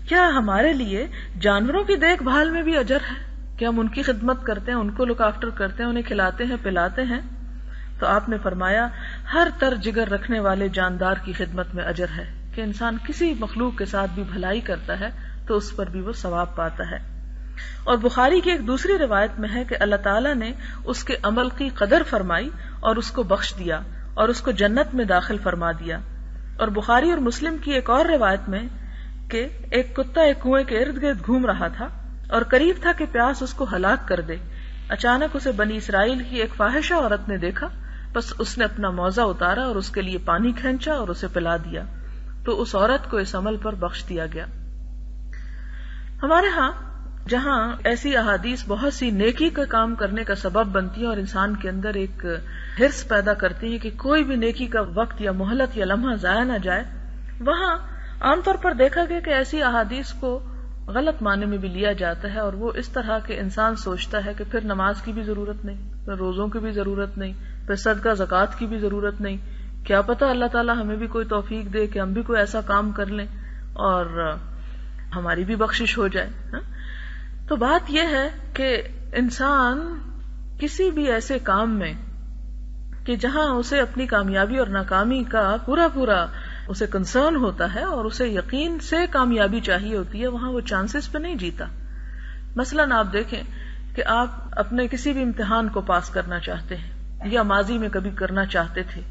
کیا ہمارے لیے جانوروں کی دیکھ بھال میں بھی اجر ہے کہ ہم ان کی خدمت کرتے ہیں، ان کو لک آفٹر کرتے ہیں، انہیں کھلاتے ہیں پلاتے ہیں؟ تو آپ نے فرمایا، ہر طر جگر رکھنے والے جاندار کی خدمت میں اجر ہے، کہ انسان کسی مخلوق کے ساتھ بھی بھلائی کرتا ہے تو اس پر بھی وہ ثواب پاتا ہے۔ اور بخاری کی ایک دوسری روایت میں ہے کہ اللہ تعالیٰ نے اس کے عمل کی قدر فرمائی اور اس کو بخش دیا اور اس کو جنت میں داخل فرما دیا۔ اور بخاری اور مسلم کی ایک اور روایت میں کہ ایک کتا ایک کنویں کے ارد گرد گھوم رہا تھا اور قریب تھا کہ پیاس اس کو ہلاک کر دے، اچانک اسے بنی اسرائیل کی ایک فاحشہ عورت نے دیکھا، بس اس نے اپنا موزہ اتارا اور اس کے لیے پانی کھینچا اور اسے پلا دیا، تو اس عورت کو اس عمل پر بخش دیا گیا۔ ہمارے ہاں جہاں ایسی احادیث بہت سی نیکی کا کام کرنے کا سبب بنتی ہیں اور انسان کے اندر ایک حرص پیدا کرتی ہیں کہ کوئی بھی نیکی کا وقت یا مہلت یا لمحہ ضائع نہ جائے، وہاں عام طور پر دیکھا گیا کہ ایسی احادیث کو غلط معنی میں بھی لیا جاتا ہے، اور وہ اس طرح کہ انسان سوچتا ہے کہ پھر نماز کی بھی ضرورت نہیں، پھر روزوں کی بھی ضرورت نہیں، پھر صدقہ زکوٰۃ کی بھی ضرورت نہیں، کیا پتہ اللہ تعالیٰ ہمیں بھی کوئی توفیق دے کہ ہم بھی کوئی ایسا کام کر لیں اور ہماری بھی بخشش ہو جائے۔ تو بات یہ ہے کہ انسان کسی بھی ایسے کام میں کہ جہاں اسے اپنی کامیابی اور ناکامی کا پورا اسے کنسرن ہوتا ہے اور اسے یقین سے کامیابی چاہیے ہوتی ہے، وہاں وہ چانسز پہ نہیں جیتا۔ مثلاً آپ دیکھیں کہ آپ اپنے کسی بھی امتحان کو پاس کرنا چاہتے ہیں یا ماضی میں کبھی کرنا چاہتے تھے،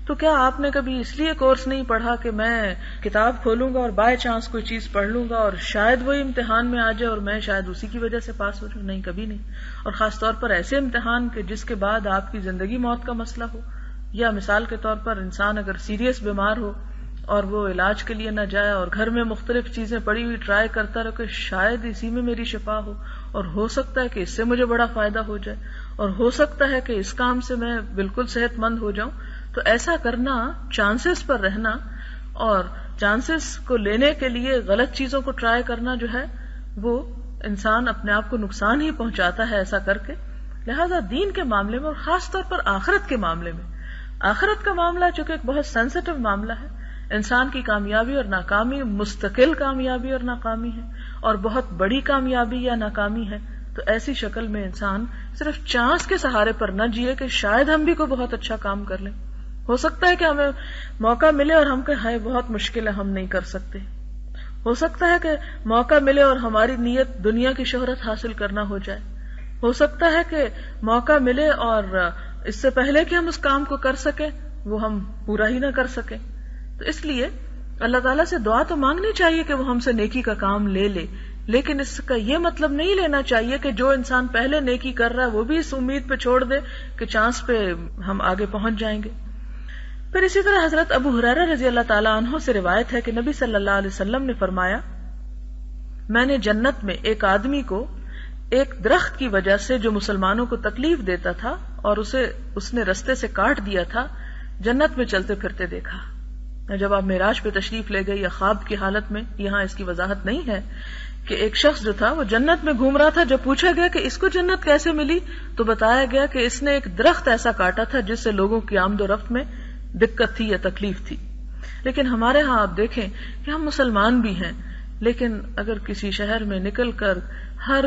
تو کیا آپ نے کبھی اس لیے کورس نہیں پڑھا کہ میں کتاب کھولوں گا اور بائی چانس کوئی چیز پڑھ لوں گا اور شاید وہی امتحان میں آ جائے اور میں شاید اسی کی وجہ سے پاس ہو جاؤں؟ نہیں، کبھی نہیں۔ اور خاص طور پر ایسے امتحان کہ جس کے بعد آپ کی زندگی موت کا مسئلہ ہو، یا مثال کے طور پر انسان اگر سیریس بیمار ہو اور وہ علاج کے لیے نہ جائے اور گھر میں مختلف چیزیں پڑی ہوئی ٹرائی کرتا رہے کہ شاید اسی میں میری شفا ہو، اور ہو سکتا ہے کہ اس سے مجھے بڑا فائدہ ہو جائے، اور ہو سکتا ہے کہ اس کام سے میں بالکل صحت مند ہو جاؤں، تو ایسا کرنا، چانسز پر رہنا اور چانسز کو لینے کے لیے غلط چیزوں کو ٹرائی کرنا جو ہے وہ انسان اپنے آپ کو نقصان ہی پہنچاتا ہے ایسا کر کے۔ لہذا دین کے معاملے میں اور خاص طور پر آخرت کے معاملے میں، آخرت کا معاملہ چونکہ ایک بہت سینسٹیو معاملہ ہے، انسان کی کامیابی اور ناکامی مستقل کامیابی اور ناکامی ہے اور بہت بڑی کامیابی یا ناکامی ہے، تو ایسی شکل میں انسان صرف چانس کے سہارے پر نہ جیے کہ شاید ہم بھی کوئی بہت اچھا کام کر لیں، ہو سکتا ہے کہ ہمیں موقع ملے اور ہم کہیں ہائے بہت مشکل ہے ہم نہیں کر سکتے، ہو سکتا ہے کہ موقع ملے اور ہماری نیت دنیا کی شہرت حاصل کرنا ہو جائے، ہو سکتا ہے کہ موقع ملے اور اس سے پہلے کہ ہم اس کام کو کر سکیں وہ ہم پورا ہی نہ کر سکیں۔ تو اس لیے اللہ تعالیٰ سے دعا تو مانگنی چاہیے کہ وہ ہم سے نیکی کا کام لے لے، لیکن اس کا یہ مطلب نہیں لینا چاہیے کہ جو انسان پہلے نیکی کر رہا ہے وہ بھی اس امید پہ چھوڑ دے کہ چانس پہ ہم آگے پہنچ جائیں گے۔ پھر اسی طرح حضرت ابو ہریرہ رضی اللہ تعالیٰ عنہ سے روایت ہے کہ نبی صلی اللہ علیہ وسلم نے فرمایا، میں نے جنت میں ایک آدمی کو ایک درخت کی وجہ سے جو مسلمانوں کو تکلیف دیتا تھا اور اس نے رستے سے کاٹ دیا تھا، جنت میں چلتے پھرتے دیکھا۔ جب آپ معراج پہ تشریف لے گئے یا خواب کی حالت میں، یہاں اس کی وضاحت نہیں ہے، کہ ایک شخص جو تھا وہ جنت میں گھوم رہا تھا۔ جب پوچھا گیا کہ اس کو جنت کیسے ملی تو بتایا گیا کہ اس نے ایک درخت ایسا کاٹا تھا جس سے لوگوں کی آمد و رفت میں دقت تھی یا تکلیف تھی۔ لیکن ہمارے ہاں آپ دیکھیں کہ ہم مسلمان بھی ہیں، لیکن اگر کسی شہر میں نکل کر ہر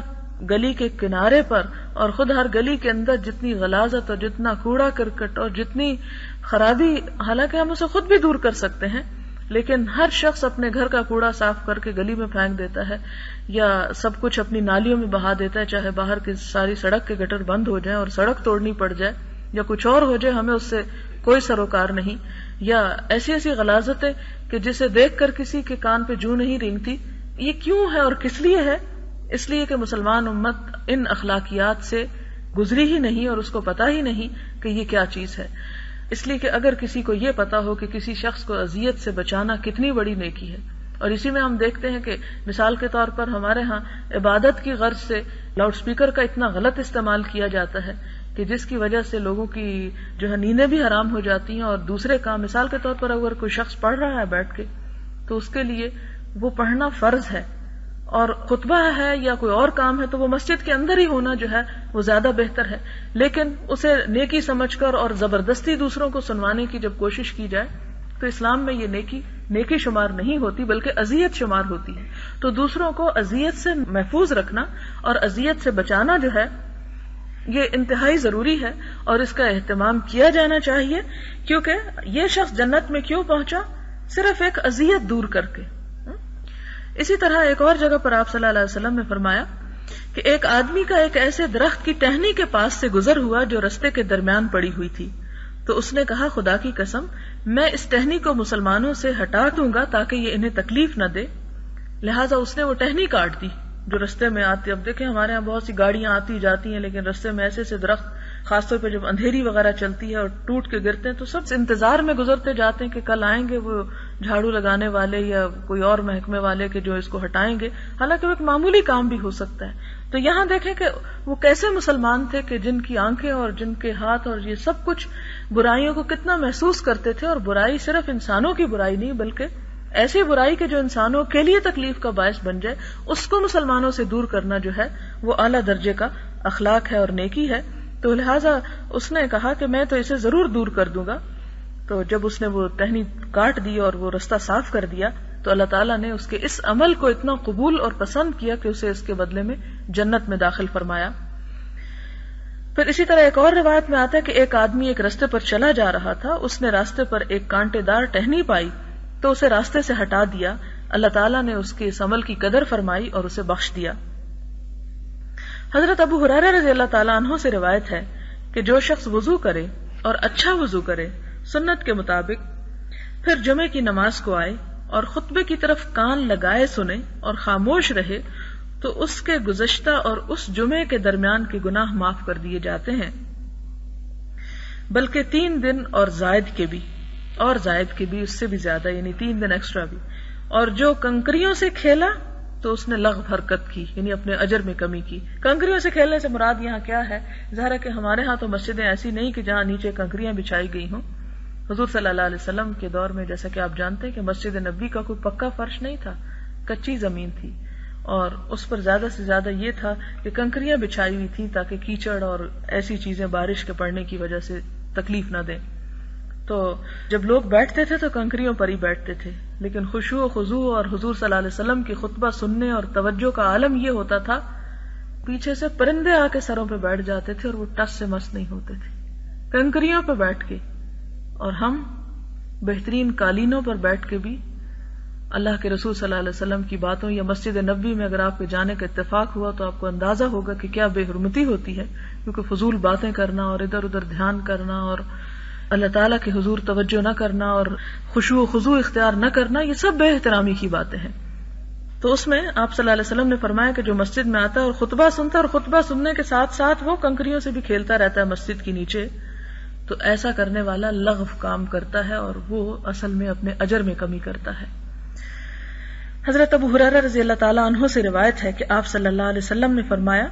گلی کے کنارے پر اور خود ہر گلی کے اندر جتنی غلاظت اور جتنا کوڑا کرکٹ اور جتنی خرابی، حالانکہ ہم اسے خود بھی دور کر سکتے ہیں، لیکن ہر شخص اپنے گھر کا کوڑا صاف کر کے گلی میں پھینک دیتا ہے یا سب کچھ اپنی نالیوں میں بہا دیتا ہے، چاہے باہر کی ساری سڑک کے گٹر بند ہو جائیں اور سڑک توڑنی پڑ جائے یا کچھ اور ہو جائے، ہمیں اس سے کوئی سروکار نہیں، یا ایسی ایسی غلاظتیں کہ جسے دیکھ کر کسی کے کان پہ جوں نہیں رینگتی۔ یہ کیوں ہے اور کس لیے ہے؟ اس لیے کہ مسلمان امت ان اخلاقیات سے گزری ہی نہیں اور اس کو پتا ہی نہیں کہ یہ کیا چیز ہے۔ اس لیے کہ اگر کسی کو یہ پتا ہو کہ کسی شخص کو اذیت سے بچانا کتنی بڑی نیکی ہے، اور اسی میں ہم دیکھتے ہیں کہ مثال کے طور پر ہمارے ہاں عبادت کی غرض سے لاؤڈ سپیکر کا اتنا غلط استعمال کیا جاتا ہے کہ جس کی وجہ سے لوگوں کی جو ہے نیندیں بھی حرام ہو جاتی ہیں، اور دوسرے کام، مثال کے طور پر اگر کوئی شخص پڑھ رہا ہے بیٹھ کے تو اس کے لیے وہ پڑھنا فرض ہے، اور خطبہ ہے یا کوئی اور کام ہے تو وہ مسجد کے اندر ہی ہونا جو ہے وہ زیادہ بہتر ہے، لیکن اسے نیکی سمجھ کر اور زبردستی دوسروں کو سنوانے کی جب کوشش کی جائے تو اسلام میں یہ نیکی شمار نہیں ہوتی بلکہ اذیت شمار ہوتی ہے۔ تو دوسروں کو اذیت سے محفوظ رکھنا اور اذیت سے بچانا جو ہے یہ انتہائی ضروری ہے، اور اس کا اہتمام کیا جانا چاہیے، کیونکہ یہ شخص جنت میں کیوں پہنچا؟ صرف ایک اذیت دور کر کے۔ اسی طرح ایک اور جگہ پر آپ صلی اللہ علیہ وسلم نے فرمایا کہ ایک آدمی کا ایک ایسے درخت کی ٹہنی کے پاس سے گزر ہوا جو رستے کے درمیان پڑی ہوئی تھی، تو اس نے کہا، خدا کی قسم میں اس ٹہنی کو مسلمانوں سے ہٹا دوں گا تاکہ یہ انہیں تکلیف نہ دے، لہٰذا اس نے وہ ٹہنی کاٹ دی جو رستے میں آتی۔ اب دیکھیں ہمارے یہاں بہت سی گاڑیاں آتی جاتی ہیں، لیکن رستے میں ایسے سے درخت، خاص طور پہ جب اندھیری وغیرہ چلتی ہے اور ٹوٹ کے گرتے ہیں تو سب انتظار میں گزرتے جاتے ہیں کہ کل آئیں گے وہ جھاڑو لگانے والے یا کوئی اور محکمے والے کہ جو اس کو ہٹائیں گے، حالانکہ وہ ایک معمولی کام بھی ہو سکتا ہے۔ تو یہاں دیکھیں کہ وہ کیسے مسلمان تھے کہ جن کی آنکھیں اور جن کے ہاتھ اور یہ سب کچھ برائیوں کو کتنا محسوس کرتے تھے، اور برائی صرف انسانوں کی برائی نہیں بلکہ ایسی برائی کہ جو انسانوں کے لیے تکلیف کا باعث بن جائے، اس کو مسلمانوں سے دور کرنا جو ہے وہ اعلیٰ درجے کا اخلاق ہے اور نیکی ہے۔ تو لہٰذا اس نے کہا کہ میں تو اسے ضرور دور کر دوں گا۔ تو جب اس نے وہ ٹہنی کاٹ دی اور وہ رستہ صاف کر دیا تو اللہ تعالیٰ نے اس کے اس عمل کو اتنا قبول اور پسند کیا کہ اسے اس کے بدلے میں جنت میں داخل فرمایا۔ پھر اسی طرح ایک اور روایت میں آتا ہے کہ ایک آدمی ایک راستے پر چلا جا رہا تھا، اس نے راستے پر ایک کانٹے دار ٹہنی پائی تو اسے راستے سے ہٹا دیا، اللہ تعالیٰ نے اس کے اس عمل کی قدر فرمائی اور اسے بخش دیا۔ حضرت ابو ہریرہ رضی اللہ تعالیٰ عنہ سے روایت ہے کہ جو شخص وضو کرے اور اچھا وضو کرے سنت کے مطابق، پھر جمعے کی نماز کو آئے اور خطبے کی طرف کان لگائے سنے اور خاموش رہے تو اس کے گزشتہ اور اس جمعے کے درمیان کے گناہ معاف کر دیے جاتے ہیں، بلکہ 3 دن اور زائد کے بھی، اس سے بھی زیادہ، یعنی 3 دن ایکسٹرا بھی۔ اور جو کنکریوں سے کھیلا تو اس نے لغو حرکت کی، یعنی اپنے اجر میں کمی کی۔ کنکریوں سے کھیلنے سے مراد یہاں کیا ہے؟ ظاہر ہے کہ ہمارے ہاں تو مسجدیں ایسی نہیں کہ جہاں نیچے کنکریاں بچھائی گئی ہوں۔ حضور صلی اللہ علیہ وسلم کے دور میں جیسا کہ آپ جانتے ہیں کہ مسجد نبوی کا کوئی پکا فرش نہیں تھا، کچی زمین تھی، اور اس پر زیادہ سے زیادہ یہ تھا کہ کنکریاں بچھائی ہوئی تھیں تاکہ کیچڑ اور ایسی چیزیں بارش کے پڑنے کی وجہ سے تکلیف نہ دیں۔ تو جب لوگ بیٹھتے تھے تو کنکریوں پر ہی بیٹھتے تھے، لیکن خشوع و خضوع اور حضور صلی اللہ علیہ وسلم کی خطبہ سننے اور توجہ کا عالم یہ ہوتا تھا، پیچھے سے پرندے آ کے سروں پہ بیٹھ جاتے تھے اور وہ ٹس سے مس نہیں ہوتے تھے کنکریوں پہ بیٹھ کے، اور ہم بہترین قالینوں پر بیٹھ کے بھی اللہ کے رسول صلی اللہ علیہ وسلم کی باتوں، یا مسجد نبوی میں اگر آپ کے جانے کا اتفاق ہوا تو آپ کو اندازہ ہوگا کہ کیا بے حرمتی ہوتی ہے، کیونکہ فضول باتیں کرنا اور ادھر ادھر دھیان کرنا اور اللہ تعالیٰ کے حضور توجہ نہ کرنا اور خشوع و خضوع اختیار نہ کرنا، یہ سب بے احترامی کی باتیں ہیں۔ تو اس میں آپ صلی اللہ علیہ وسلم نے فرمایا کہ جو مسجد میں آتا ہے اور خطبہ سنتا ہے اور خطبہ سننے کے ساتھ ساتھ وہ کنکریوں سے بھی کھیلتا رہتا ہے مسجد کے نیچے، تو ایسا کرنے والا لغو کام کرتا ہے اور وہ اصل میں اپنے اجر میں کمی کرتا ہے۔ حضرت ابو ہریرہ رضی اللہ تعالیٰ عنہ سے روایت ہے کہ آپ صلی اللہ علیہ وسلم نے فرمایا،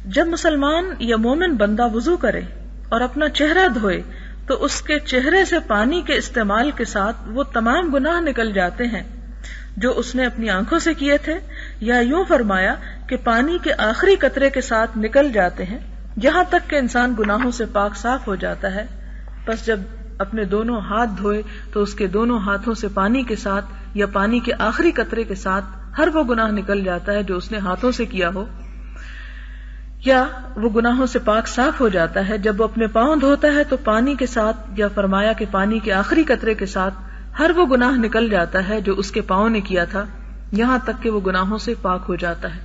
جب مسلمان یا مومن بندہ وضو کرے اور اپنا چہرہ دھوئے تو اس کے چہرے سے پانی کے استعمال کے ساتھ وہ تمام گناہ نکل جاتے ہیں جو اس نے اپنی آنکھوں سے کیے تھے، یا یوں فرمایا کہ پانی کے آخری قطرے کے ساتھ نکل جاتے ہیں، یہاں تک کہ انسان گناہوں سے پاک صاف ہو جاتا ہے۔ پس جب اپنے دونوں ہاتھ دھوئے تو اس کے دونوں ہاتھوں سے پانی کے ساتھ یا پانی کے آخری قطرے کے ساتھ ہر وہ گناہ نکل جاتا ہے جو اس نے ہاتھوں سے کیا ہو، یا وہ گناہوں سے پاک صاف ہو جاتا ہے۔ جب وہ اپنے پاؤں دھوتا ہے تو پانی کے ساتھ، یا فرمایا کہ پانی کے آخری قطرے کے ساتھ ہر وہ گناہ نکل جاتا ہے جو اس کے پاؤں نے کیا تھا، یہاں تک کہ وہ گناہوں سے پاک ہو جاتا ہے۔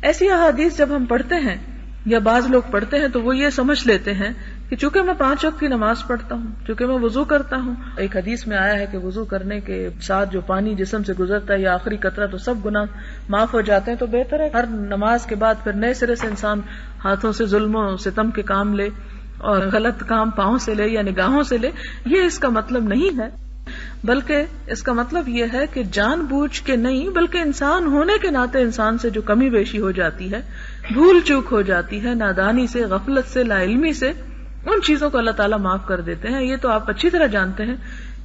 ایسی احادیث جب ہم پڑھتے ہیں یا بعض لوگ پڑھتے ہیں تو وہ یہ سمجھ لیتے ہیں کہ چونکہ میں 5 وقت کی نماز پڑھتا ہوں، چونکہ میں وضو کرتا ہوں، ایک حدیث میں آیا ہے کہ وضو کرنے کے ساتھ جو پانی جسم سے گزرتا ہے یا آخری قطرہ تو سب گناہ معاف ہو جاتے ہیں، تو بہتر ہے ہر نماز کے بعد پھر نئے سرے سے انسان ہاتھوں سے ظلم و ستم کے کام لے اور غلط کام پاؤں سے لے یا نگاہوں سے لے۔ یہ اس کا مطلب نہیں ہے، بلکہ اس کا مطلب یہ ہے کہ جان بوجھ کے نہیں، بلکہ انسان ہونے کے ناطے انسان سے جو کمی بیشی ہو جاتی ہے، بھول چوک ہو جاتی ہے، نادانی سے، غفلت سے، لا علمی سے، ان چیزوں کو اللہ تعالیٰ معاف کر دیتے ہیں۔ یہ تو آپ اچھی طرح جانتے ہیں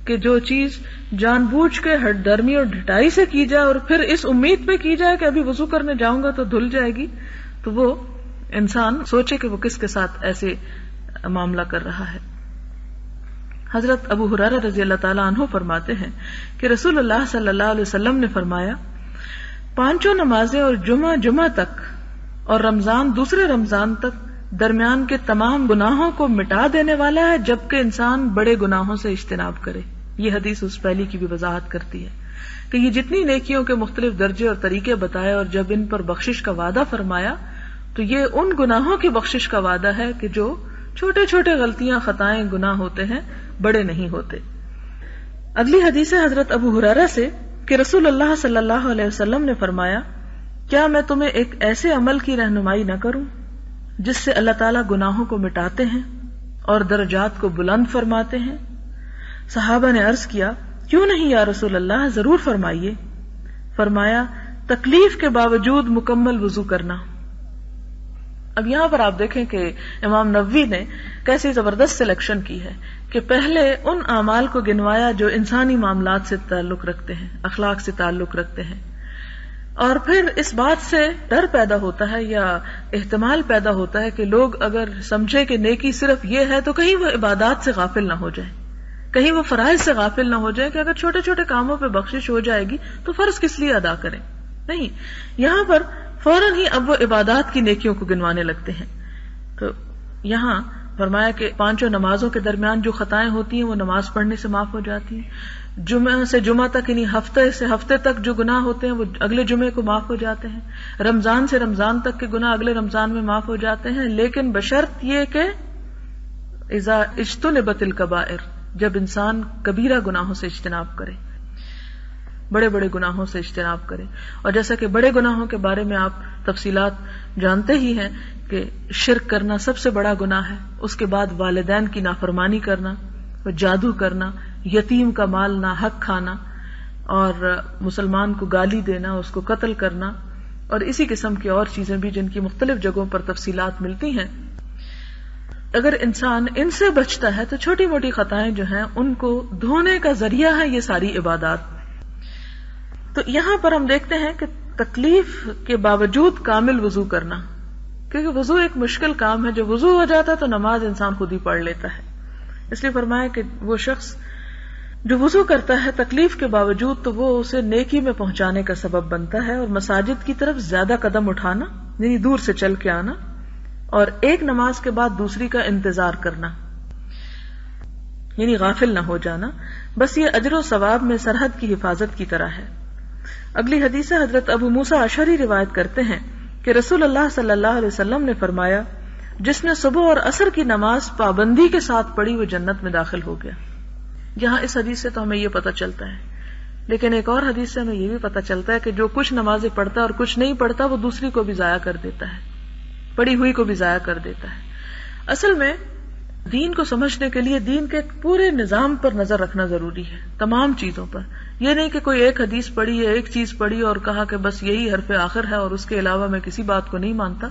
کہ جو چیز جان بوجھ کے ہٹ درمی اور ڈھٹائی سے کی جائے اور پھر اس امید پہ کی جائے کہ ابھی وضو کرنے جاؤں گا تو دھل جائے گی، تو وہ انسان سوچے کہ وہ کس کے ساتھ ایسے معاملہ کر رہا ہے۔ حضرت ابو ہریرہ رضی اللہ تعالیٰ عنہ فرماتے ہیں کہ رسول اللہ صلی اللہ علیہ وسلم نے فرمایا، 5 نمازیں اور جمعہ تک اور رمضان دوسرے رمضان تک درمیان کے تمام گناہوں کو مٹا دینے والا ہے، جبکہ انسان بڑے گناہوں سے اجتناب کرے۔ یہ حدیث اس پہلی کی بھی وضاحت کرتی ہے کہ یہ جتنی نیکیوں کے مختلف درجے اور طریقے بتائے اور جب ان پر بخشش کا وعدہ فرمایا تو یہ ان گناہوں کی بخشش کا وعدہ ہے کہ جو چھوٹے چھوٹے غلطیاں، خطائیں، گناہ ہوتے ہیں، بڑے نہیں ہوتے۔ اگلی حدیث ہے حضرت ابو ہریرہ سے کہ رسول اللہ صلی اللہ علیہ وسلم نے فرمایا، کیا میں تمہیں ایک ایسے عمل کی رہنمائی نہ کروں جس سے اللہ تعالیٰ گناہوں کو مٹاتے ہیں اور درجات کو بلند فرماتے ہیں؟ صحابہ نے عرض کیا، کیوں نہیں یا رسول اللہ، ضرور فرمائیے۔ فرمایا، تکلیف کے باوجود مکمل وضو کرنا۔ اب یہاں پر آپ دیکھیں کہ امام نووی نے کیسی زبردست سلیکشن کی ہے کہ پہلے ان اعمال کو گنوایا جو انسانی معاملات سے تعلق رکھتے ہیں، اخلاق سے تعلق رکھتے ہیں، اور پھر اس بات سے ڈر پیدا ہوتا ہے یا احتمال پیدا ہوتا ہے کہ لوگ اگر سمجھے کہ نیکی صرف یہ ہے تو کہیں وہ عبادات سے غافل نہ ہو جائے، کہیں وہ فرائض سے غافل نہ ہو جائے کہ اگر چھوٹے چھوٹے کاموں پہ بخشش ہو جائے گی تو فرض کس لیے ادا کریں۔ نہیں، یہاں پر فوراً ہی اب وہ عبادات کی نیکیوں کو گنوانے لگتے ہیں۔ تو یہاں فرمایا کہ 5 نمازوں کے درمیان جو خطائیں ہوتی ہیں وہ نماز پڑھنے سے معاف ہو جاتی ہیں، جمعہ سے جمعہ تک یعنی ہفتے سے ہفتے تک جو گناہ ہوتے ہیں وہ اگلے جمعے کو معاف ہو جاتے ہیں، رمضان سے رمضان تک کے گناہ اگلے رمضان میں معاف ہو جاتے ہیں، لیکن بشرط یہ کہ اذا اجتنبت الکبائر، جب انسان کبیرہ گناہوں سے اجتناب کرے، بڑے بڑے گناہوں سے اجتناب کرے۔ اور جیسا کہ بڑے گناہوں کے بارے میں آپ تفصیلات جانتے ہی ہیں کہ شرک کرنا سب سے بڑا گناہ ہے، اس کے بعد والدین کی نافرمانی کرنا، جادو کرنا، یتیم کا مال ناحق کھانا، اور مسلمان کو گالی دینا، اس کو قتل کرنا، اور اسی قسم کی اور چیزیں بھی جن کی مختلف جگہوں پر تفصیلات ملتی ہیں۔ اگر انسان ان سے بچتا ہے تو چھوٹی موٹی خطائیں جو ہیں ان کو دھونے کا ذریعہ ہے یہ ساری عبادات۔ تو یہاں پر ہم دیکھتے ہیں کہ تکلیف کے باوجود کامل وضو کرنا، کیونکہ وضو ایک مشکل کام ہے، جب وضو ہو جاتا ہے تو نماز انسان خود ہی پڑھ لیتا ہے۔ اس لیے فرمایا کہ وہ شخص جو وضو کرتا ہے تکلیف کے باوجود تو وہ اسے نیکی میں پہنچانے کا سبب بنتا ہے، اور مساجد کی طرف زیادہ قدم اٹھانا یعنی دور سے چل کے آنا، اور ایک نماز کے بعد دوسری کا انتظار کرنا یعنی غافل نہ ہو جانا، بس یہ اجر و ثواب میں سرحد کی حفاظت کی طرح ہے۔ اگلی حدیث حضرت ابو موسیٰ اشعری روایت کرتے ہیں کہ رسول اللہ صلی اللہ علیہ وسلم نے فرمایا، جس نے صبح اور عصر کی نماز پابندی کے ساتھ پڑھی وہ جنت میں داخل ہو گیا۔ یہاں اس حدیث سے تو ہمیں یہ پتہ چلتا ہے، لیکن ایک اور حدیث سے ہمیں یہ بھی پتہ چلتا ہے کہ جو کچھ نمازیں پڑھتا ہے اور کچھ نہیں پڑھتا وہ دوسری کو بھی ضائع کر دیتا ہے، پڑھی ہوئی کو بھی ضائع کر دیتا ہے۔ اصل میں دین کو سمجھنے کے لیے دین کے پورے نظام پر نظر رکھنا ضروری ہے، تمام چیزوں پر. یہ نہیں کہ کوئی ایک حدیث پڑھی یا ایک چیز پڑھی اور کہا کہ بس یہی حرف آخر ہے اور اس کے علاوہ میں کسی بات کو نہیں مانتا.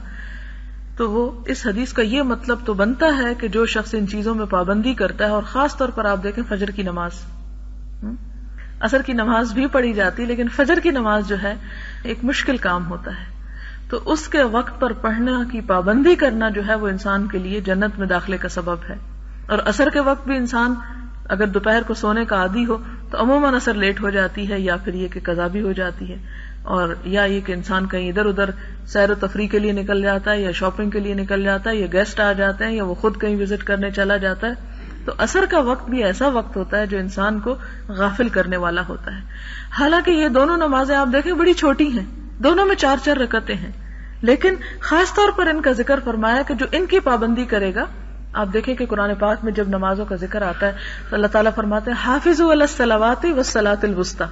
تو وہ اس حدیث کا یہ مطلب تو بنتا ہے کہ جو شخص ان چیزوں میں پابندی کرتا ہے، اور خاص طور پر آپ دیکھیں فجر کی نماز، عصر کی نماز بھی پڑھی جاتی لیکن فجر کی نماز جو ہے ایک مشکل کام ہوتا ہے، تو اس کے وقت پر پڑھنا کی پابندی کرنا جو ہے وہ انسان کے لیے جنت میں داخلے کا سبب ہے. اور عصر کے وقت بھی انسان اگر دوپہر کو سونے کا عادی ہو تو عموماً عصر لیٹ ہو جاتی ہے، یا پھر یہ کہ قضا بھی ہو جاتی ہے، اور یا یہ کہ انسان کہیں ادھر ادھر سیر و تفریح کے لیے نکل جاتا ہے، یا شاپنگ کے لیے نکل جاتا ہے، یا گیسٹ آ جاتے ہیں، یا وہ خود کہیں وزٹ کرنے چلا جاتا ہے. تو عصر کا وقت بھی ایسا وقت ہوتا ہے جو انسان کو غافل کرنے والا ہوتا ہے. حالانکہ یہ دونوں نمازیں آپ دیکھیں بڑی چھوٹی ہیں، دونوں میں 4 رکعتیں ہیں، لیکن خاص طور پر ان کا ذکر فرمایا کہ جو ان کی پابندی کرے گا. آپ دیکھیں کہ قرآن پاک میں جب نمازوں کا ذکر آتا ہے تو اللہ تعالیٰ فرماتے ہیں حافظوا علی الصلوات والصلاۃ الوسطی،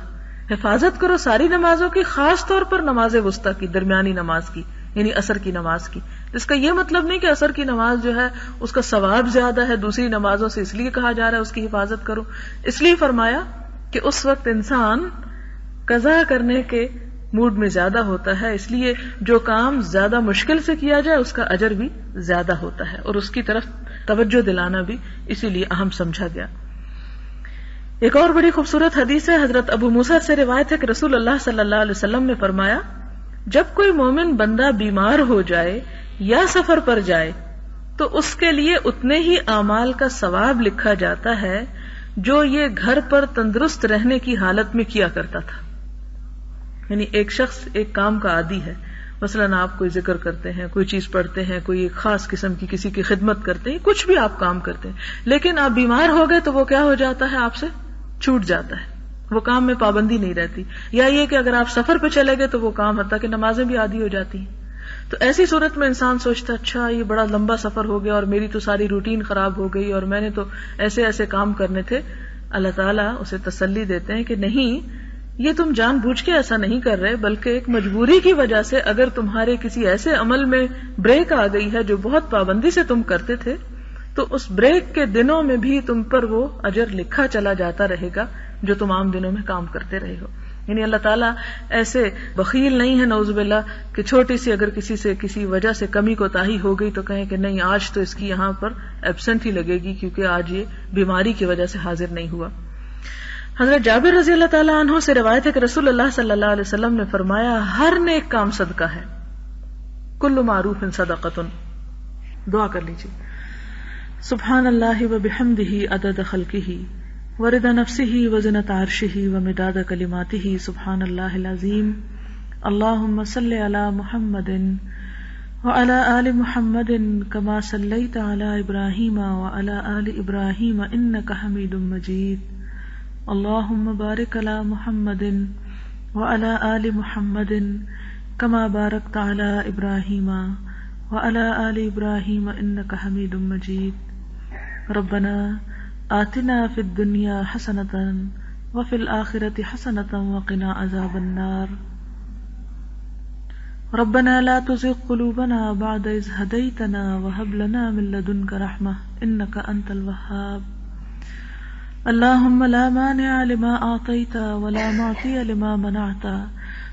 حفاظت کرو ساری نمازوں کی، خاص طور پر نماز وسطی کی، درمیانی نماز کی، یعنی عصر کی نماز کی. اس کا یہ مطلب نہیں کہ عصر کی نماز جو ہے اس کا ثواب زیادہ ہے دوسری نمازوں سے، اس لیے کہا جا رہا ہے اس کی حفاظت کرو. اس لیے فرمایا کہ اس وقت انسان قضا کرنے کے موڈ میں زیادہ ہوتا ہے، اس لیے جو کام زیادہ مشکل سے کیا جائے اس کا اجر بھی زیادہ ہوتا ہے، اور اس کی طرف توجہ دلانا بھی اسی لیے اہم سمجھا گیا. ایک اور بڑی خوبصورت حدیث ہے، حضرت ابو موسیٰ سے روایت ہے کہ رسول اللہ صلی اللہ علیہ وسلم نے فرمایا جب کوئی مومن بندہ بیمار ہو جائے یا سفر پر جائے تو اس کے لیے اتنے ہی اعمال کا ثواب لکھا جاتا ہے جو یہ گھر پر تندرست رہنے کی حالت میں کیا کرتا تھا. یعنی ایک شخص ایک کام کا عادی ہے، مثلاً آپ کوئی ذکر کرتے ہیں، کوئی چیز پڑھتے ہیں، کوئی ایک خاص قسم کی کسی کی خدمت کرتے ہیں، کچھ بھی آپ کام کرتے ہیں، لیکن آپ بیمار ہو گئے تو وہ کیا ہو جاتا ہے، آپ سے چھوٹ جاتا ہے، وہ کام میں پابندی نہیں رہتی. یا یہ کہ اگر آپ سفر پہ چلے گئے تو وہ کام حتیٰ کہ نمازیں بھی عادی ہو جاتی ہیں. تو ایسی صورت میں انسان سوچتا اچھا یہ بڑا لمبا سفر ہو گیا اور میری تو ساری روٹین خراب ہو گئی اور میں نے تو ایسے ایسے کام کرنے تھے. اللہ تعالیٰ اسے تسلی دیتے ہیں کہ نہیں، یہ تم جان بوجھ کے ایسا نہیں کر رہے، بلکہ ایک مجبوری کی وجہ سے اگر تمہارے کسی ایسے عمل میں بریک آ گئی ہے جو بہت پابندی سے تم کرتے تھے تو اس بریک کے دنوں میں بھی تم پر وہ اجر لکھا چلا جاتا رہے گا جو تم عام دنوں میں کام کرتے رہے ہو. یعنی اللہ تعالیٰ ایسے بخیل نہیں ہے نعوذ باللہ کہ چھوٹی سی اگر کسی سے کسی وجہ سے کمی کوتاہی ہو گئی تو کہیں کہ نہیں آج تو اس کی یہاں پر ایبسنٹ ہی لگے گی کیونکہ آج یہ بیماری کی وجہ سے حاضر نہیں ہوا. حضرت جابر رضی اللہ تعالیٰ عنہ سے روایت ہے کہ رسول اللہ صلی اللہ علیہ وسلم نے فرمایا ہر نیک کام صدقہ ہے، کل معروف صدقۃ. دعا کر لیجیے. سبحان اللہ وبحمدہ عدد خلقہ ورضا نفسہ وزنۃ عرشہ ومداد کلماتہ. سبحان اللہ العظیم. اللہم صلی علی محمد وعلی آل محمد کما صلیت علی ابراہیم وعلی آل ابراہیم انک حمید مجید. اللہم بارک علی محمد وعلی آل محمد کما بارکت علی ابراہیم وعلی آل ابراہیم انک حمید مجید. ربنا آتنا فی الدنیا حسنۃ وفی الآخرۃ حسنۃ وقنا عذاب النار. ربنا لا تزغ قلوبنا بعد إذ هديتنا وهب لنا من لدنك رحمة إنك أنت الوهاب. اللهم لا مانع لما أعطيت ولا معطي لما منعت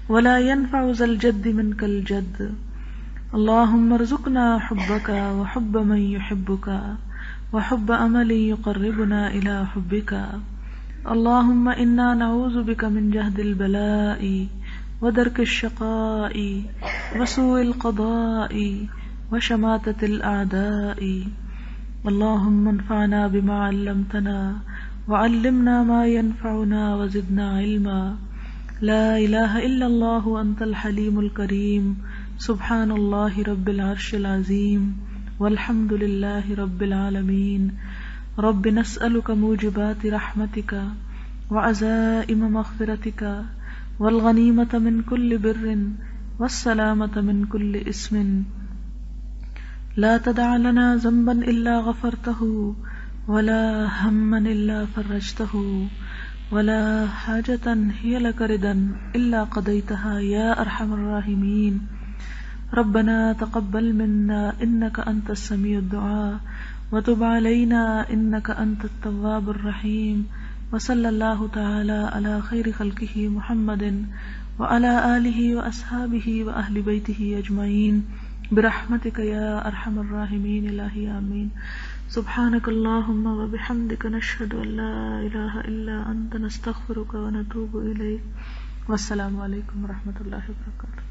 ولا ينفع ذا الجد منك الجد. اللهم ارزقنا حبك وحب من يحبك وحب عمل يقربنا إلى حبك. اللهم إنا نعوذ بك من جهد البلاء ودرك الشقاء وسوء القضاء وشماتة الأعداء. اللهم انفعنا بما علمتنا وعلمنا ما ينفعنا وزدنا علما. لا إله إلا الله أنت الحليم الكريم. سبحان الله رب العرش العظيم والحمد لله رب العالمين. رب نسألك موجبات رحمتك وعزائم مغفرتك والغنيمة من كل بر والسلامة من كل اسم. لا تدع لنا ذنبا إلا غفرته ولا هما إلا فرجته ولا حاجة هي لك رضا إلا قضيتها يا أرحم الراحمين. ربنا تقبل منا إنك أنت السميع الدعاء وتب علينا إنك أنت التواب الرحيم وصلى الله تعالى على خير خلقه محمد وعلى آله وأصحابه وأهل بيته أجمعين برحمتك يا أرحم الراحمين إلهي آمين. سبحانك اللهم وبحمدك نشهد أن لا إله إلا أنت نستغفرك ونتوب إليك. والسلام علیکم ورحمۃ اللہ وبرکاتہ.